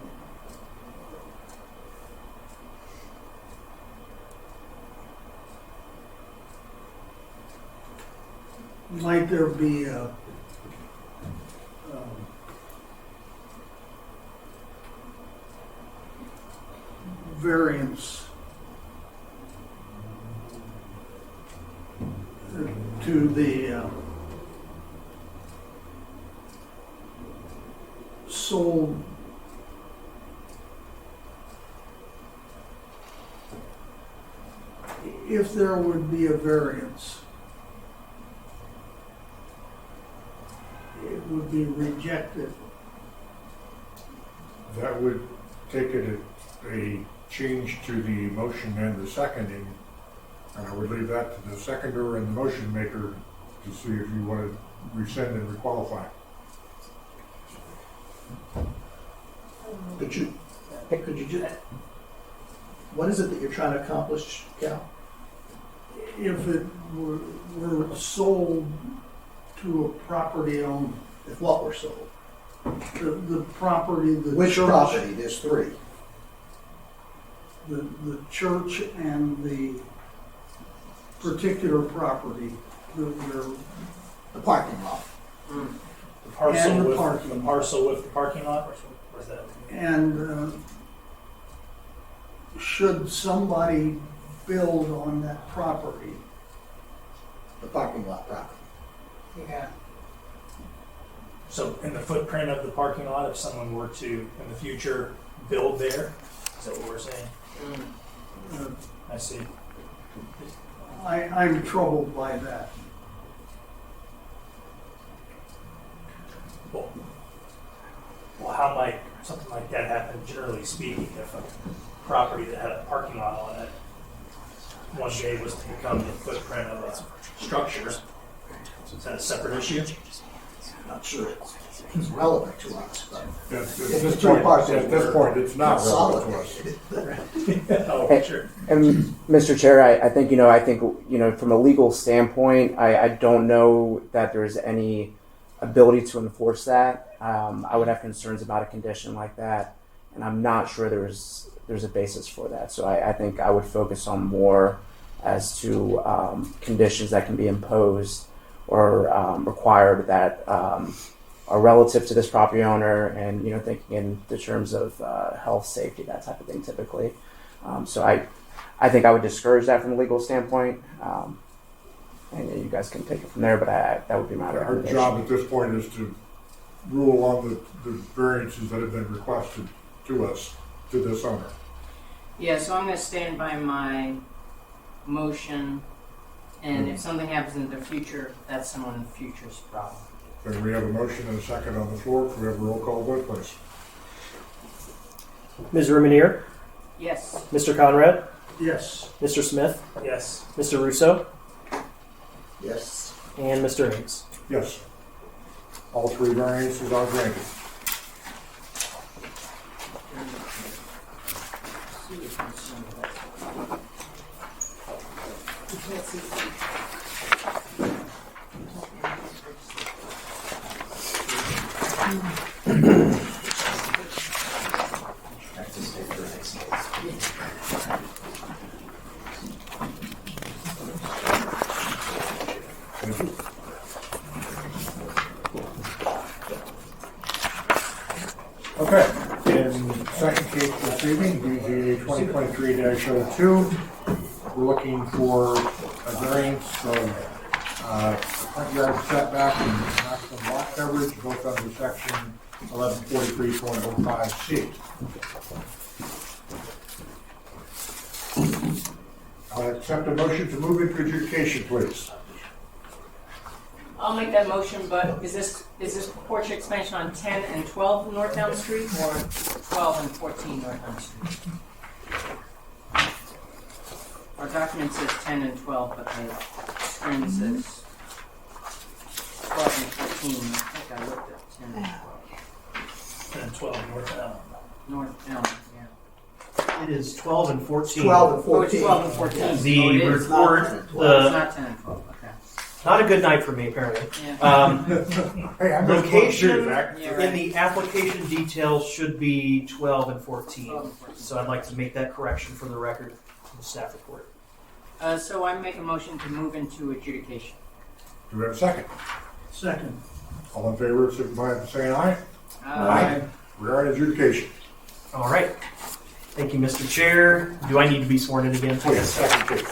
might there be a variance to the sold if there would be a variance, it would be rejected. That would take it a change to the motion and the seconding, and I would leave that to the seconder and the motion maker to see if you want to rescind and requalify. Could you just, what is it that you're trying to accomplish, Cal? If it were sold to a property owned, If what were sold? the property, the Which church, property? There's three. the church and the particular property, the The parking lot. The parcel And the with parking. the parcel with the parking lot. Or is that? and should somebody build on that property, The parking lot property. yeah, So in the footprint of the parking lot, if someone were to in the future build there, is that what we're saying? I see. I'm troubled by that. Well, how might something like that happen, generally speaking, if a property that had a parking lot on it one day was to become the footprint of a structure? Is that a separate issue? Not sure it's relevant to us, but At If this the two point, parcels at this were point, it's not relevant to us. consolidated. Oh, sure. And Mr. Chair, I think from a legal standpoint, I don't know that there is any ability to enforce that. I would have concerns about a condition like that, and I'm not sure there's a basis for that. So I think I would focus on more as to conditions that can be imposed or required that are relative to this property owner, and thinking in the terms of health, safety, that type of thing, typically. So I think I would discourage that from a legal standpoint, and you guys can take it from there. But that would be my Our recommendation. job at this point is to rule on the variances that have been requested to us, to this owner. Yeah, so I'm going to stand by my motion And if something happens in the future, that's someone in the future's problem. Then we have a motion and a second on the floor. Can we have a roll call vote, please? Ms. Ruminier, Yes. Mr. Conrad, Yes. Mr. Smith, Yes. Mr. Russo, Yes. and Mr. Hayes. Yes. All three variances are granted. Thank you. Okay, in second case this evening, BZA 2023-02, we're looking for a variance of front yard setback and maximum lot coverage, both under section 1143.05C. I'll accept a motion to move into adjudication, please. I'll make that motion, but is this porch expansion on 10 and 12 North Elm Street or 12 and 14 North Elm Street? Our document says 10 and 12, but the screen says 12 and 14. I think I looked at 10 and 12. And 12 North Elm. North Elm, yeah. It is 12 and 14. 12 and Oh, it's 14. 12 and 14. Yes. The Oh, it is. report, It's the not 10 and 12, okay. not a good night for me apparently. Yeah. Hey, I'm Location Yeah, in right. the application details should be 12 and 14. 12 and 14. So I'd like to make that correction for the record in the staff report. So I make a motion to move into adjudication. Do we have a second? Second. All in favor, signify by saying aye. Aye. We are in adjudication. All right. Thank you, Mr. Chair. Do I need to be sworn in again? Please, second case.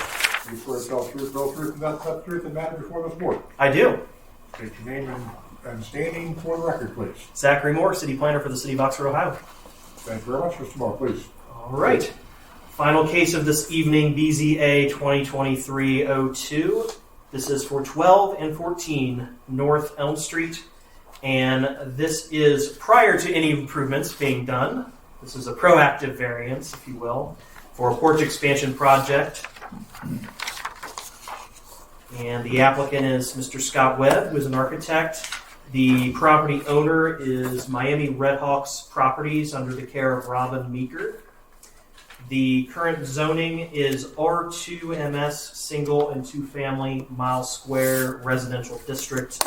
You swear to tell the truth, the whole truth, and nothing but the truth, and matter before this board. I do. State your name and standing for the record, please. Zachary Moore, City Planner for the City of Oxford, Ohio. Thank you very much, Mr. Moore, please. All right. Final case of this evening, BZA 2023-02. This is for 12 and 14 North Elm Street. And this is prior to any improvements being done. This is a proactive variance, if you will, for a porch expansion project. And the applicant is Mr. Scott Webb, who is an architect. The property owner is Miami Redhawks Properties under the care of Robin Meeker. The current zoning is R2MS single and two family mile square residential district.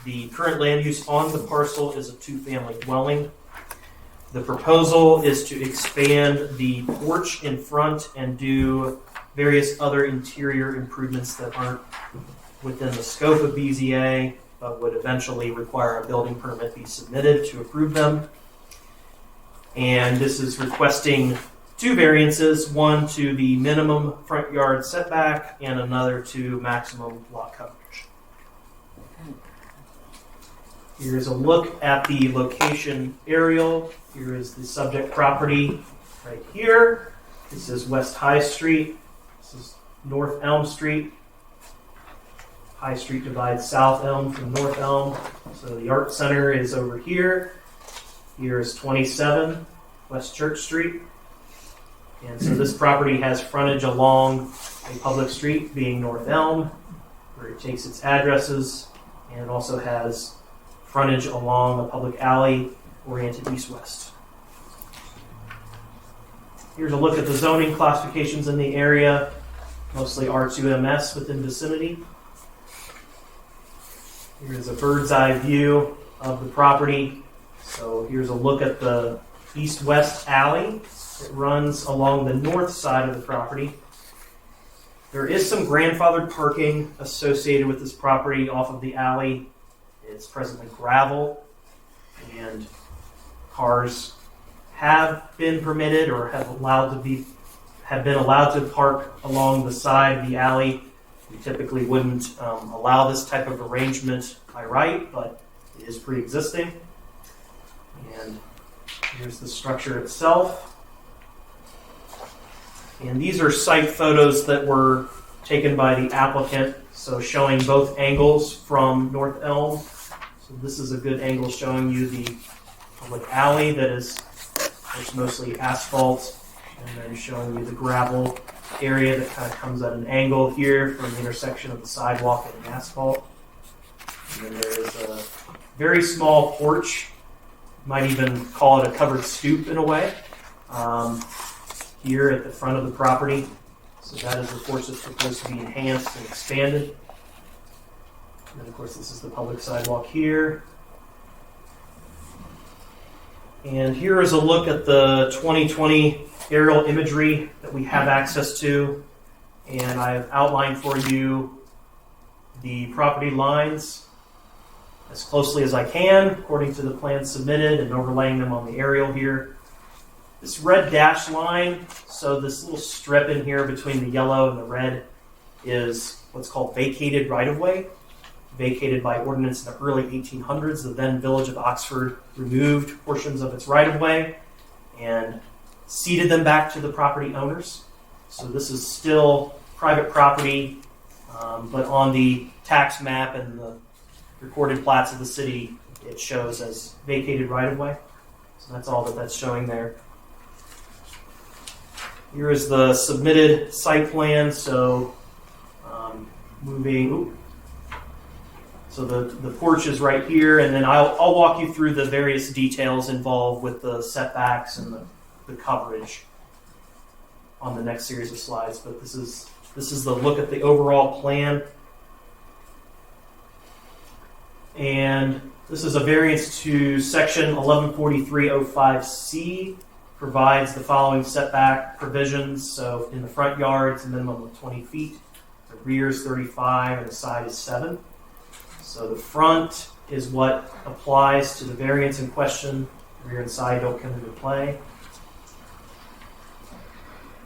The current land use on the parcel is a two-family dwelling. The proposal is to expand the porch in front and do various other interior improvements that aren't within the scope of BZA, but would eventually require a building permit be submitted to approve them. And this is requesting two variances, one to the minimum front yard setback and another to maximum lot coverage. Here's a look at the location aerial. Here is the subject property right here. This is West High Street. This is North Elm Street. High Street divides South Elm from North Elm. So the Art Center is over here. Here is 27 West Church Street. And so this property has frontage along a public street, being North Elm, where it takes its addresses, and it also has frontage along a public alley oriented east-west. Here's a look at the zoning classifications in the area, mostly R2MS within vicinity. Here's a bird's eye view of the property. So here's a look at the east-west alley. It runs along the north side of the property. There is some grandfathered parking associated with this property off of the alley. It's presently gravel, and cars have been permitted or have been allowed to park along the side of the alley. We typically wouldn't allow this type of arrangement by right, but it is pre-existing. And here's the structure itself. And these are site photos that were taken by the applicant, so showing both angles from North Elm. So this is a good angle showing you the public alley that is mostly asphalt, and then showing you the gravel area that kind of comes at an angle here from the intersection of the sidewalk and the asphalt. And then there is a very small porch, might even call it a covered stoop in a way, here at the front of the property. So that is the porch that's supposed to be enhanced and expanded. And then of course this is the public sidewalk here. And here is a look at the 2020 aerial imagery that we have access to. And I have outlined for you the property lines as closely as I can, according to the plans submitted, and overlaying them on the aerial here. This red dashed line, so this little strip in here between the yellow and the red, is what's called vacated right-of-way. Vacated by ordinance in the early 1800s. The then village of Oxford removed portions of its right-of-way and ceded them back to the property owners. So this is still private property, but on the tax map and the recorded plats of the city, it shows as vacated right-of-way. So that's all that's showing there. Here is the submitted site plan. So so the porch is right here, and then I'll walk you through the various details involved with the setbacks and the coverage on the next series of slides. But this is the look at the overall plan. And this is a variance to section 1143.05C, provides the following setback provisions. So in the front yard, it's a minimum of 20 feet. The rear is 35, and the side is 7. So the front is what applies to the variance in question. Rear and side don't come into play.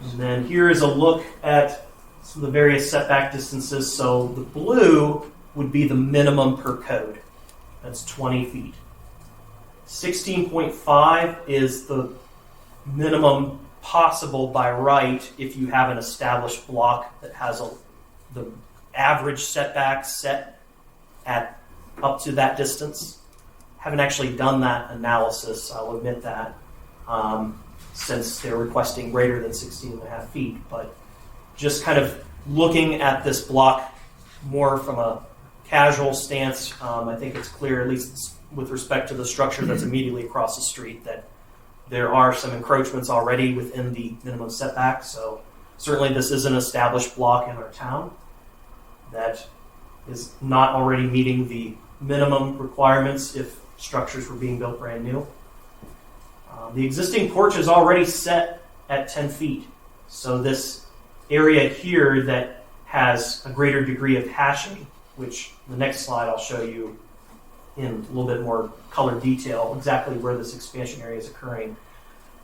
And then here is a look at some of the various setback distances. So the blue would be the minimum per code. That's 20 feet. 16.5 is the minimum possible by right if you have an established block that has the average setback set at up to that distance. Haven't actually done that analysis, I'll admit that, since they're requesting greater than 16.5 feet. But just kind of looking at this block more from a casual stance, I think it's clear, at least with respect to the structure that's immediately across the street, that there are some encroachments already within the minimum setback. So certainly this is an established block in our town that is not already meeting the minimum requirements if structures were being built brand new. The existing porch is already set at 10 feet. So this area here that has a greater degree of hashing, which the next slide I'll show you in a little bit more color detail exactly where this expansion area is occurring.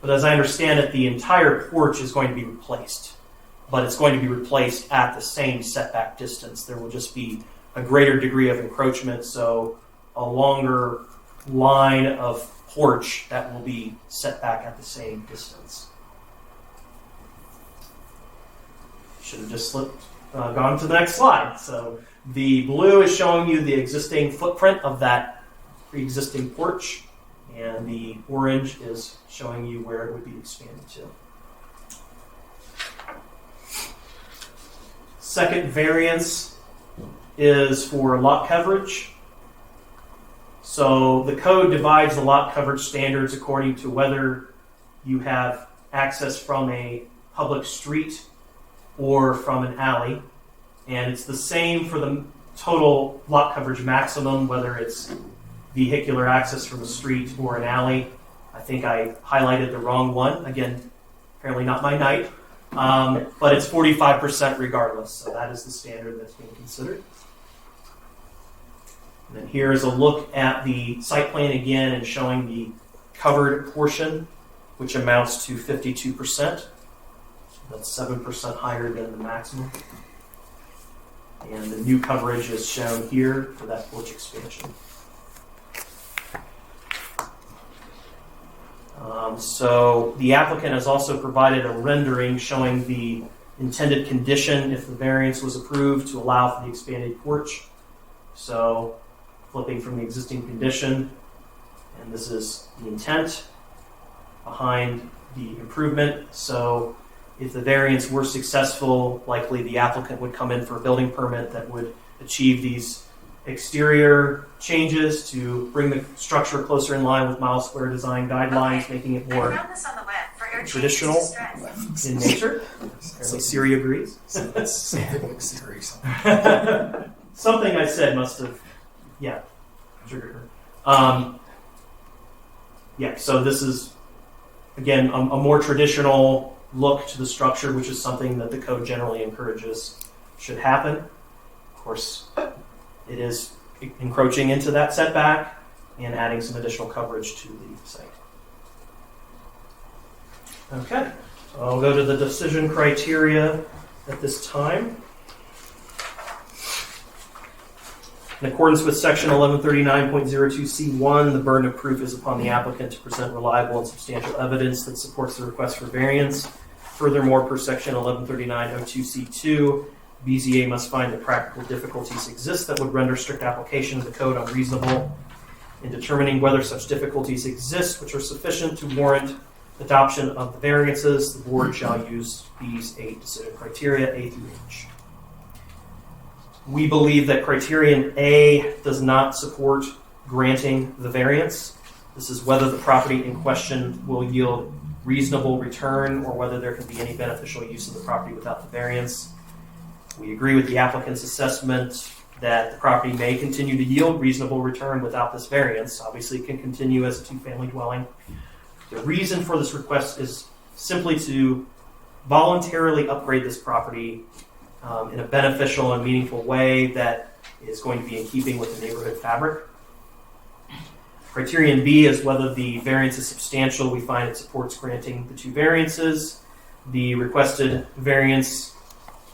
But as I understand it, the entire porch is going to be replaced. But it's going to be replaced at the same setback distance. There will just be a greater degree of encroachment, so a longer line of porch that will be set back at the same distance. Should have just gone to the next slide. So the blue is showing you the existing footprint of that pre-existing porch, and the orange is showing you where it would be expanded to. Second variance is for lot coverage. So the code divides the lot coverage standards according to whether you have access from a public street or from an alley. And it's the same for the total lot coverage maximum, whether it's vehicular access from a street or an alley. I think I highlighted the wrong one. Again, apparently not my night. But it's 45% regardless. So that is the standard that's being considered. And then here is a look at the site plan again and showing the covered portion, which amounts to 52%. That's 7% higher than the maximum. And the new coverage is shown here for that porch expansion. So the applicant has also provided a rendering showing the intended condition if the variance was approved to allow for the expanded porch. So flipping from the existing condition, and this is the intent behind the improvement. So if the variance were successful, likely the applicant would come in for a building permit that would achieve these exterior changes to bring the structure closer in line with mile square design guidelines, making it more traditional in nature. Apparently Siri agrees. Something like Siri. Something I said must have, triggered her. So this is, again, a more traditional look to the structure, which is something that the code generally encourages should happen. Of course, it is encroaching into that setback and adding some additional coverage to the site. Okay, so I'll go to the decision criteria at this time. In accordance with section 1139.02C1, the burden of proof is upon the applicant to present reliable and substantial evidence that supports the request for variance. Furthermore, per section 1139.02C2, BZA must find that practical difficulties exist that would render strict application of the code unreasonable. In determining whether such difficulties exist, which are sufficient to warrant adoption of the variances, the board shall use these 8 decision criteria, A through H. We believe that criterion A does not support granting the variance. This is whether the property in question will yield reasonable return or whether there can be any beneficial use of the property without the variance. We agree with the applicant's assessment that the property may continue to yield reasonable return without this variance. Obviously, it can continue as a 2-family dwelling. The reason for this request is simply to voluntarily upgrade this property in a beneficial and meaningful way that is going to be in keeping with the neighborhood fabric. Criterion B is whether the variance is substantial. We find it supports granting the 2 variances. The requested variance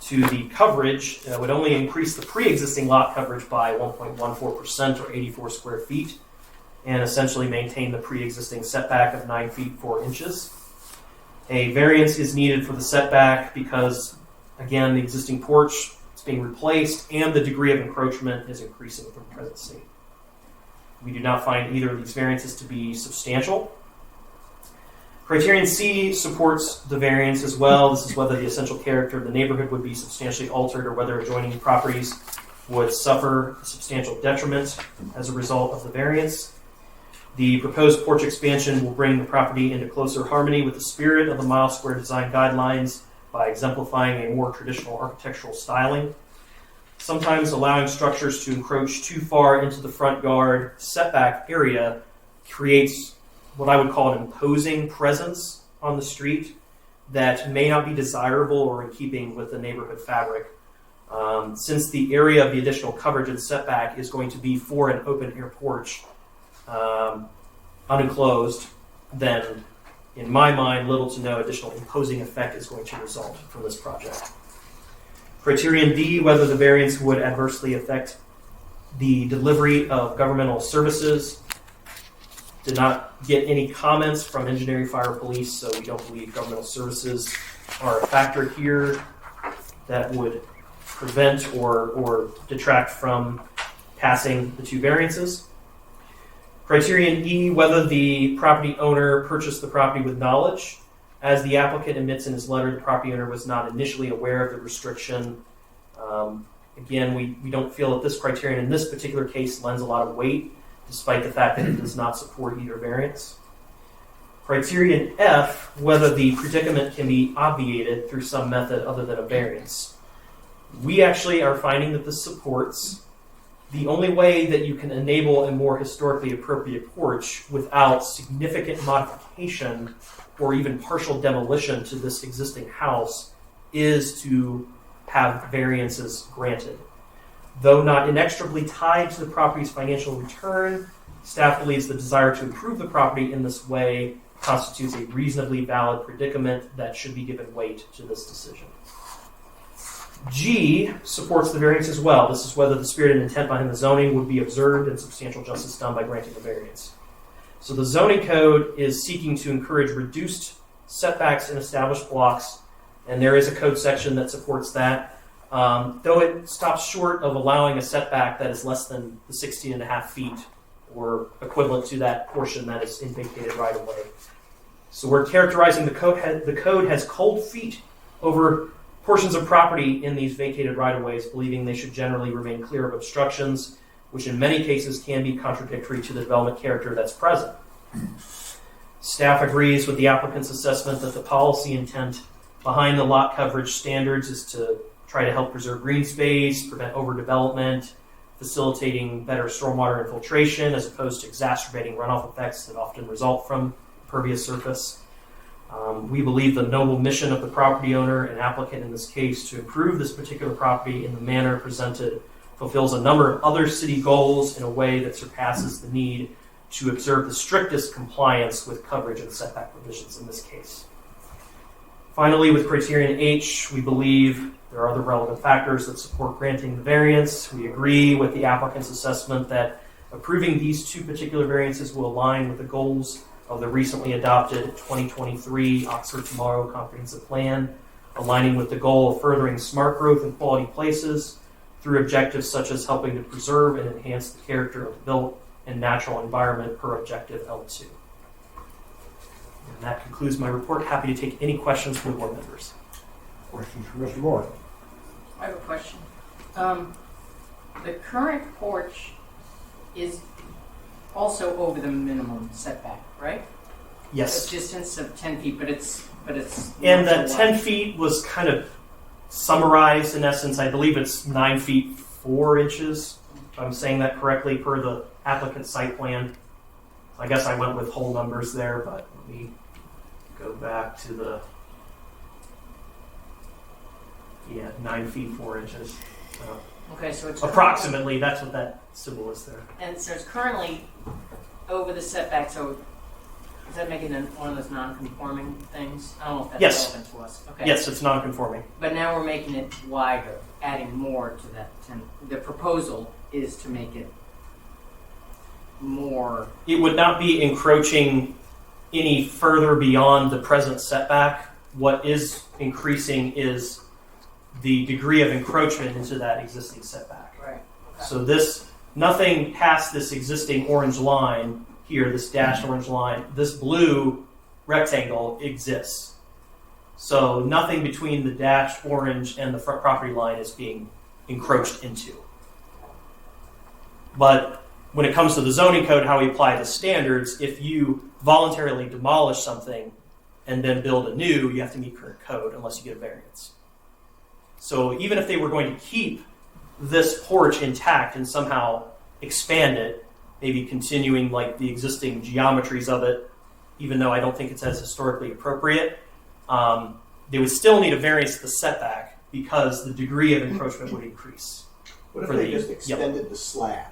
to the coverage would only increase the pre-existing lot coverage by 1.14% or 84 square feet and essentially maintain the pre-existing setback of 9 feet 4 inches. A variance is needed for the setback because, again, the existing porch is being replaced and the degree of encroachment is increasing from present state. We do not find either of these variances to be substantial. Criterion C supports the variance as well. This is whether the essential character of the neighborhood would be substantially altered or whether adjoining properties would suffer a substantial detriment as a result of the variance. The proposed porch expansion will bring the property into closer harmony with the spirit of the mile square design guidelines by exemplifying a more traditional architectural styling. Sometimes allowing structures to encroach too far into the front yard setback area creates what I would call an imposing presence on the street that may not be desirable or in keeping with the neighborhood fabric. Since the area of the additional coverage and setback is going to be for an open air porch, unenclosed, then in my mind, little to no additional imposing effect is going to result from this project. Criterion D, whether the variance would adversely affect the delivery of governmental services. Did not get any comments from engineering, fire, police, so we don't believe governmental services are a factor here that would prevent or detract from passing the 2 variances. Criterion E, whether the property owner purchased the property with knowledge. As the applicant admits in his letter, the property owner was not initially aware of the restriction. Again, we don't feel that this criterion in this particular case lends a lot of weight, despite the fact that it does not support either variance. Criterion F, whether the predicament can be obviated through some method other than a variance. We actually are finding that this supports the only way that you can enable a more historically appropriate porch without significant modification or even partial demolition to this existing house is to have variances granted. Though not inextricably tied to the property's financial return, staff believes the desire to improve the property in this way constitutes a reasonably valid predicament that should be given weight to this decision. G supports the variance as well. This is whether the spirit and intent behind the zoning would be observed and substantial justice done by granting the variance. So the zoning code is seeking to encourage reduced setbacks in established blocks and there is a code section that supports that. Though it stops short of allowing a setback that is less than the 16.5 feet, or equivalent to that portion that is in vacated right of way. So we're characterizing the code has cold feet over portions of property in these vacated right of ways, believing they should generally remain clear of obstructions, which in many cases can be contradictory to the development character that's present. Staff agrees with the applicant's assessment that the policy intent behind the lot coverage standards is to try to help preserve green space, prevent overdevelopment, facilitating better stormwater infiltration as opposed to exacerbating runoff effects that often result from pervious surface. We believe the noble mission of the property owner and applicant in this case to improve this particular property in the manner presented fulfills a number of other city goals in a way that surpasses the need to observe the strictest compliance with coverage and setback provisions in this case. Finally, with criterion H, we believe there are other relevant factors that support granting the variance. We agree with the applicant's assessment that approving these two particular variances will align with the goals of the recently adopted 2023 Oxford Tomorrow Comprehensive Plan, aligning with the goal of furthering smart growth in quality places through objectives such as helping to preserve and enhance the character of the built and natural environment per objective L2. And that concludes my report. Happy to take any questions from the board members. Questions for Mr. Moore? I have a question. The current porch is also over the minimum setback, right? A Yes. distance of 10 feet, but it's. And not that so 10 wide. feet was kind of summarized in essence. I believe it's 9 feet 4 inches, if I'm saying that correctly, per the applicant site plan. I guess I went with whole numbers there, but let me go back to the 9 feet 4 inches. Okay, so it's Approximately, that's what that symbol is there. And so it's currently over the setback. So is that making it one of those non-conforming things? I don't know if that's Yes. relevant to us. Okay. Yes, it's non-conforming. But now we're making it wider, adding more to that 10. The proposal is to make it more. It would not be encroaching any further beyond the present setback. What is increasing is the degree of encroachment into that existing setback. Right. Okay. So this, nothing past this existing orange line here, this dashed orange line, this blue rectangle exists. So nothing between the dashed orange and the front property line is being encroached into. But when it comes to the zoning code, how we apply the standards, if you voluntarily demolish something and then build anew, you have to meet current code unless you get a variance. So even if they were going to keep this porch intact and somehow expand it, maybe continuing like the existing geometries of it, even though I don't think it's as historically appropriate, they would still need a variance to the setback because the degree of encroachment would increase. What if For they the- just extended the slab?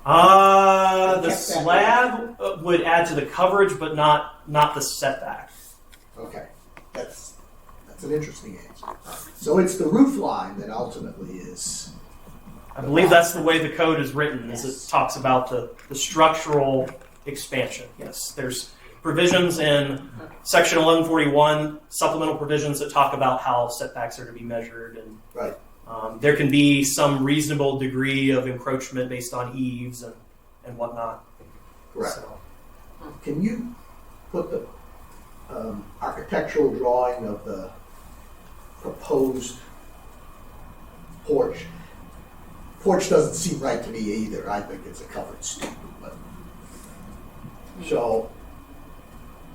The Kept that slab would add to the coverage, but not the setback. Okay, that's an interesting answer. So it's the roof line that ultimately is. I believe that's the way the code is written, is Yes. it talks about the structural expansion. Yes, there's provisions in section 1141, supplemental provisions that talk about how setbacks are to be measured, and Right. there can be some reasonable degree of encroachment based on eaves and whatnot. Correct. So, Can you put the architectural drawing of the proposed porch? Porch doesn't seem right to me either. I think it's a covered stoop. But so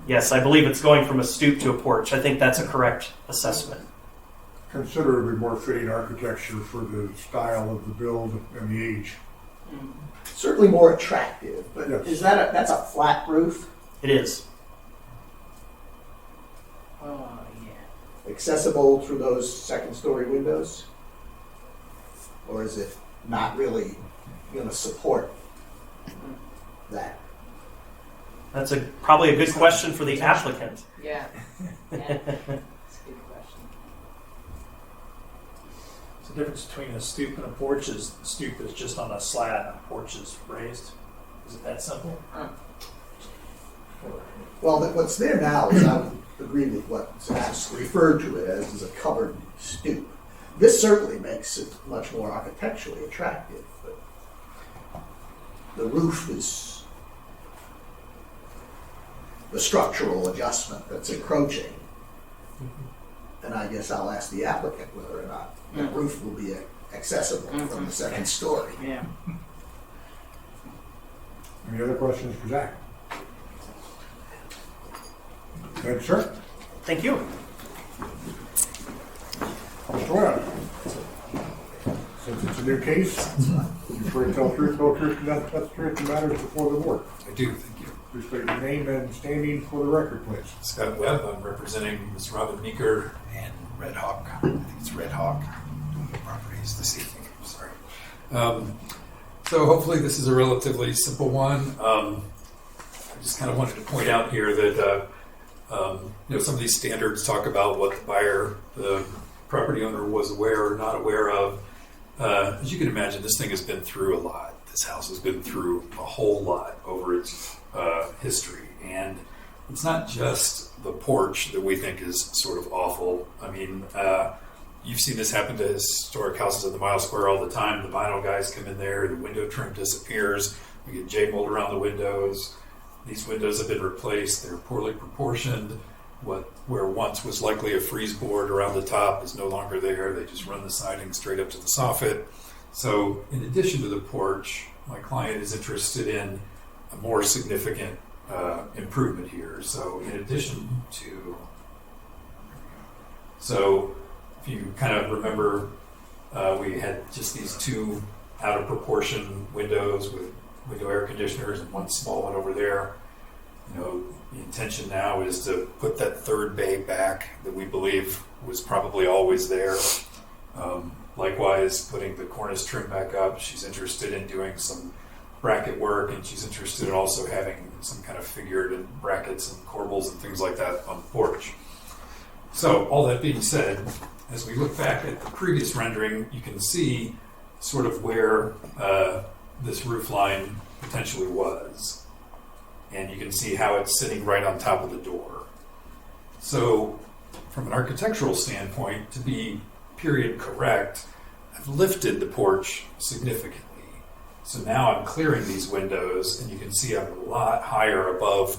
yes, I believe it's going from a stoop to a porch. I think that's a correct assessment. Considerably more fitting architecture for the style of the build and the age. certainly more attractive. But Yes. is that's a flat roof, It is. Oh, yeah. accessible through those second-story windows, or is it not really going to support that? That's probably a good question for the applicant. Yeah. Yeah. That's a good question. So the difference between a stoop and a porch is the stoop is just on a slab and a porch is raised. Is it that simple? Huh. Well, what's there now is agree with what Zach's referred to it as a covered stoop. This certainly makes it much more architecturally attractive, but the roof is the structural adjustment that's encroaching. And I guess I'll ask the applicant whether or not the roof will be accessible from the second story. Yeah. Any other questions for Zach? Good, sir. Thank you. Mr. Webb. Since it's a new case, you swear to tell the truth, no truth, and nothing but the truth, and matters before the board. I do, thank you. Please state your name and standing for the record, please. Scott Webb, I'm representing Ms. Robin Meeker and Red Hawk. I think it's Red Hawk Properties this evening. I'm sorry. So hopefully this is a relatively simple one. I just kind of wanted to point out here that some of these standards talk about what the buyer, the property owner, was aware or not aware of. As you can imagine, this thing has been through a lot. This house has been through a whole lot over its history, and it's not just the porch that we think is sort of awful. I mean, you've seen this happen to historic houses in the Mile Square all the time. The vinyl guys come in there, the window trim disappears, we get J mold around the windows. These windows have been replaced, they're poorly proportioned. Where once was likely a frieze board around the top is no longer there. They just run the siding straight up to the soffit. So in addition to the porch, my client is interested in a more significant improvement here. So in addition to, if you kind of remember, we had just these two out of proportion windows with window air conditioners and one small one over there. The intention now is to put that third bay back that we believe was probably always there. Likewise, putting the cornice trim back up. She's interested in doing some bracket work, and she's interested in also having some kind of figured and brackets and corbels and things like that on the porch. So all that being said, as we look back at the previous rendering, you can see sort of where this roof line potentially was. And you can see how it's sitting right on top of the door. So from an architectural standpoint, to be period correct, I've lifted the porch significantly. So now I'm clearing these windows, and you can see I'm a lot higher above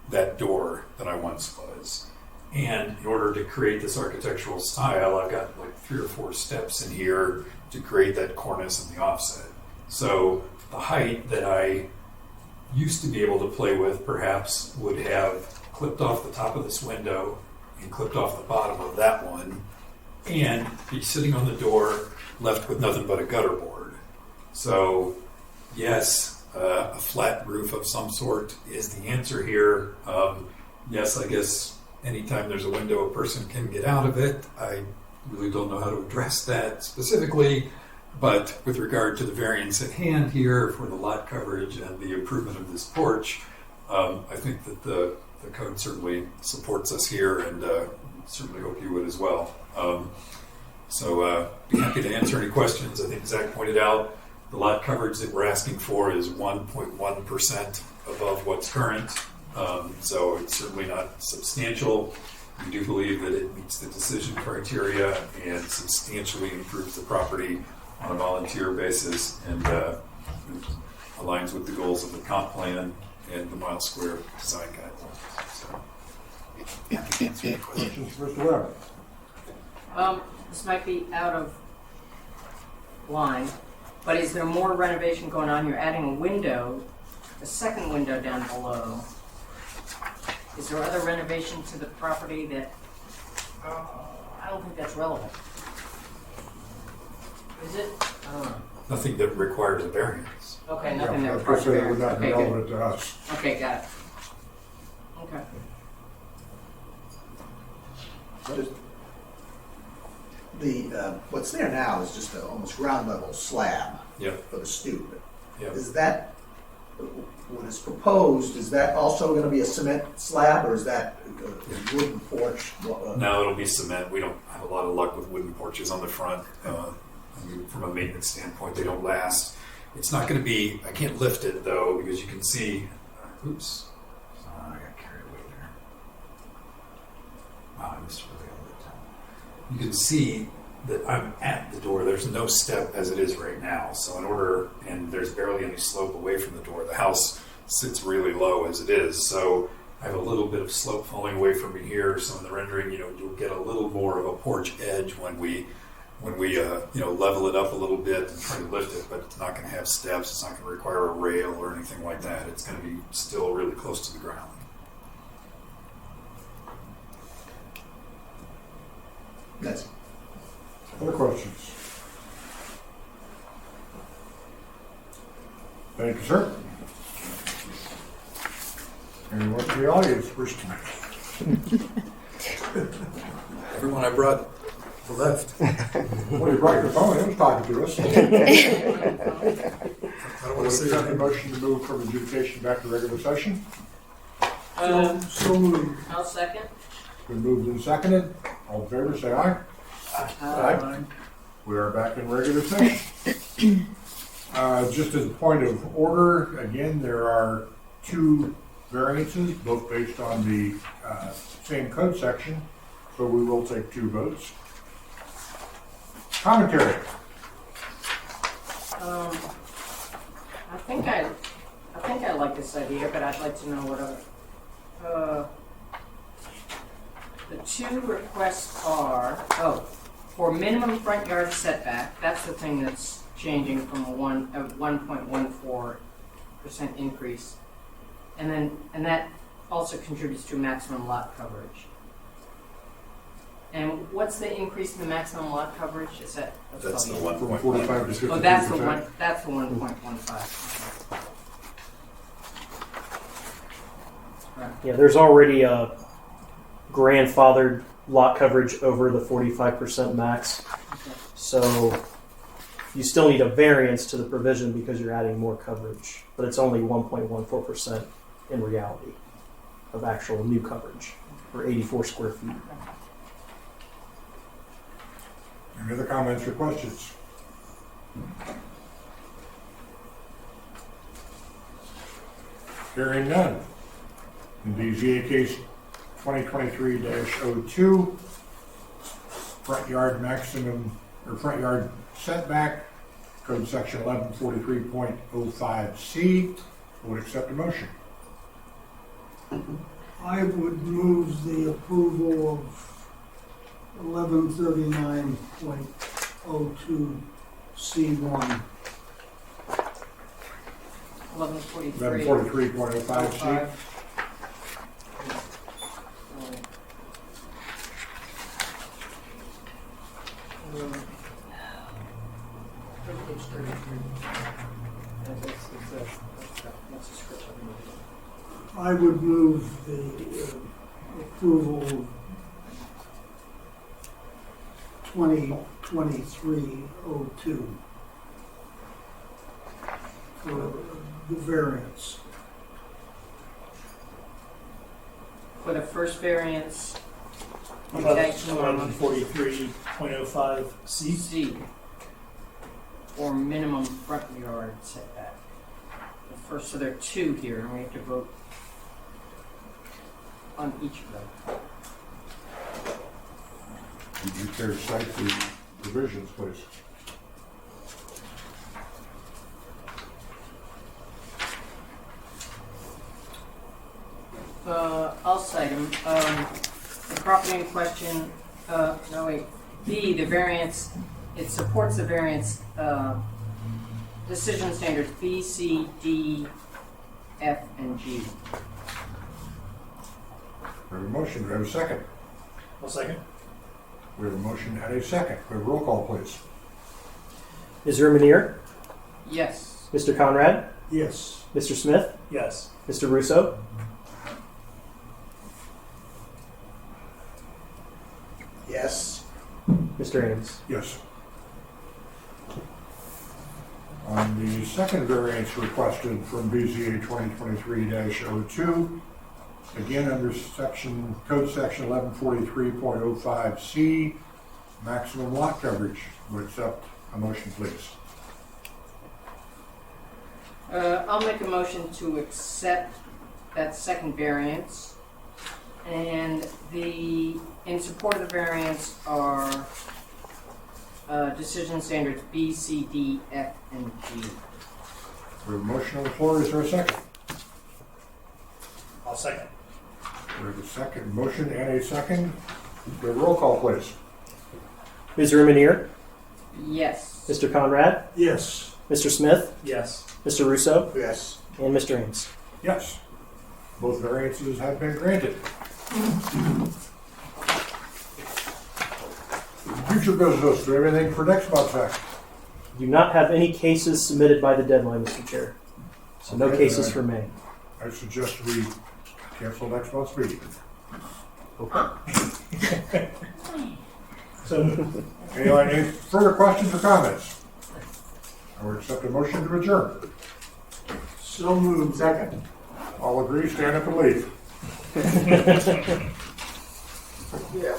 that door than I once was. And in order to create this architectural style, I've got like 3 or 4 steps in here to create that cornice and the offset. So the height that I used to be able to play with perhaps would have clipped off the top of this window and clipped off the bottom of that one, and be sitting on the door left with nothing but a gutter board. So yes, a flat roof of some sort is the answer here. Yes, I guess anytime there's a window a person can get out of it. I really don't know how to address that specifically. But with regard to the variance at hand here for the lot coverage and the improvement of this porch, I think that the code certainly supports us here, and certainly hope you would as well. Be happy to answer any questions. I think Zach pointed out the lot coverage that we're asking for is 1.1% above what's current. So it's certainly not substantial. We do believe that it meets the decision criteria and substantially improves the property on a volunteer basis, and aligns with the goals of the comp plan and the Mile Square design guidelines. So, happy to answer any questions. Questions, Mr. Webb? This might be out of line, but is there more renovation going on? You're adding a window, a second window down below. Is there other renovation to the property that, I don't think that's relevant. Is it? I don't know. Nothing that requires a variance. Okay, nothing Yeah, that of course, requires it would not be okay, good. relevant to us. Okay, got it. Okay. What's there now is just an almost ground level slab Yep. for the stoop. Yep. Is that, what is proposed, is that also going to be a cement slab, or is that a wooden porch? No, it'll be cement. We don't have a lot of luck with wooden porches on the front. From a maintenance standpoint, they don't last. It's not going to be, I can't lift it though, because you can see, oops, sorry, I got carried away You can see that I'm at the door. There's no step as it is right now. So and there's barely any slope away from the door. The house sits really low as it is. So I have a little bit of slope falling away from me here. So in the rendering, you'll get a little more of a porch edge when we level it up a little bit and try to lift it, but it's not going to have steps. It's not going to require a rail or anything like that. It's going to be still really close to the ground. That's Other questions? Thank you, sir. Anyone from the audience wish to make? Everyone I brought left. Well, you brought your phone, he was talking to us. I don't want to say Accept the motion to move from adjudication back to regular session. So moved. I'll second. Been moved and seconded. All in favor, say aye. Aye. We are back in regular session. Just as a point of order, again, there are two variances, both based on the same code section, so we will take two votes. Commentary. I think I like this idea, but I'd like to know what other. The two requests are, for minimum front yard setback, that's the thing that's changing from a 1.14% increase. And that also contributes to maximum lot coverage. And what's the increase in the maximum lot coverage? Is that? That's the probably- one. 45 to 53%. Oh, that's the one. That's the 1.15. Right. Yeah, there's already a grandfathered lot coverage over the 45% max. Okay. So you still need a variance to the provision because you're adding more coverage, but it's only 1.14% in reality of actual new coverage for 84 square feet. Any other comments or questions? Hearing none. In the ZA case 2023-02, front yard maximum, or front yard setback, code section 1143.05C, would accept a motion. I would move the approval of 1139.02C1. 1143. 1143.05C. I would move the approval of 2023-02 for the variance. For the first variance, Okay, okay, 1143.05C. C, or minimum front yard setback. The first, so there are two here, and we have to vote on each of them. Would you care to cite the provisions, please? I'll cite them. The property in question, B, the variance, it supports the variance, decision standards B, C, D, F, and G. We have a motion, do we have a second? One second. We have a motion and a second. We have a roll call, please. Mr. Manier, Yes. Mr. Conrad, Yes. Mr. Smith, Yes. Mr. Russo, yes. Mr. Ames. Yes. On the second variance requested from BZA 2023-02, again under code section 1143.05C, maximum lot coverage. Would accept a motion, please. I'll make a motion to accept that second variance And in support of the variance are decision standards B, C, D, F, and G. We have a motion on the floor. Is there a second? I'll second. We have a second motion and a second. We have a roll call, please. Ms. Rumanier, Yes. Mr. Conrad, Yes. Mr. Smith, Yes. Mr. Russo, Yes. and Mr. Ames. Yes. Both variances have been granted. Future business, do we have anything for next month, Zach? Do not have any cases submitted by the deadline, Mr. Chair. So no Okay, cases then for May. I suggest we cancel next month's meeting. So, Any further questions or comments? I would accept a motion to adjourn. so moved. Second. All agree, stand up and leave. Yeah.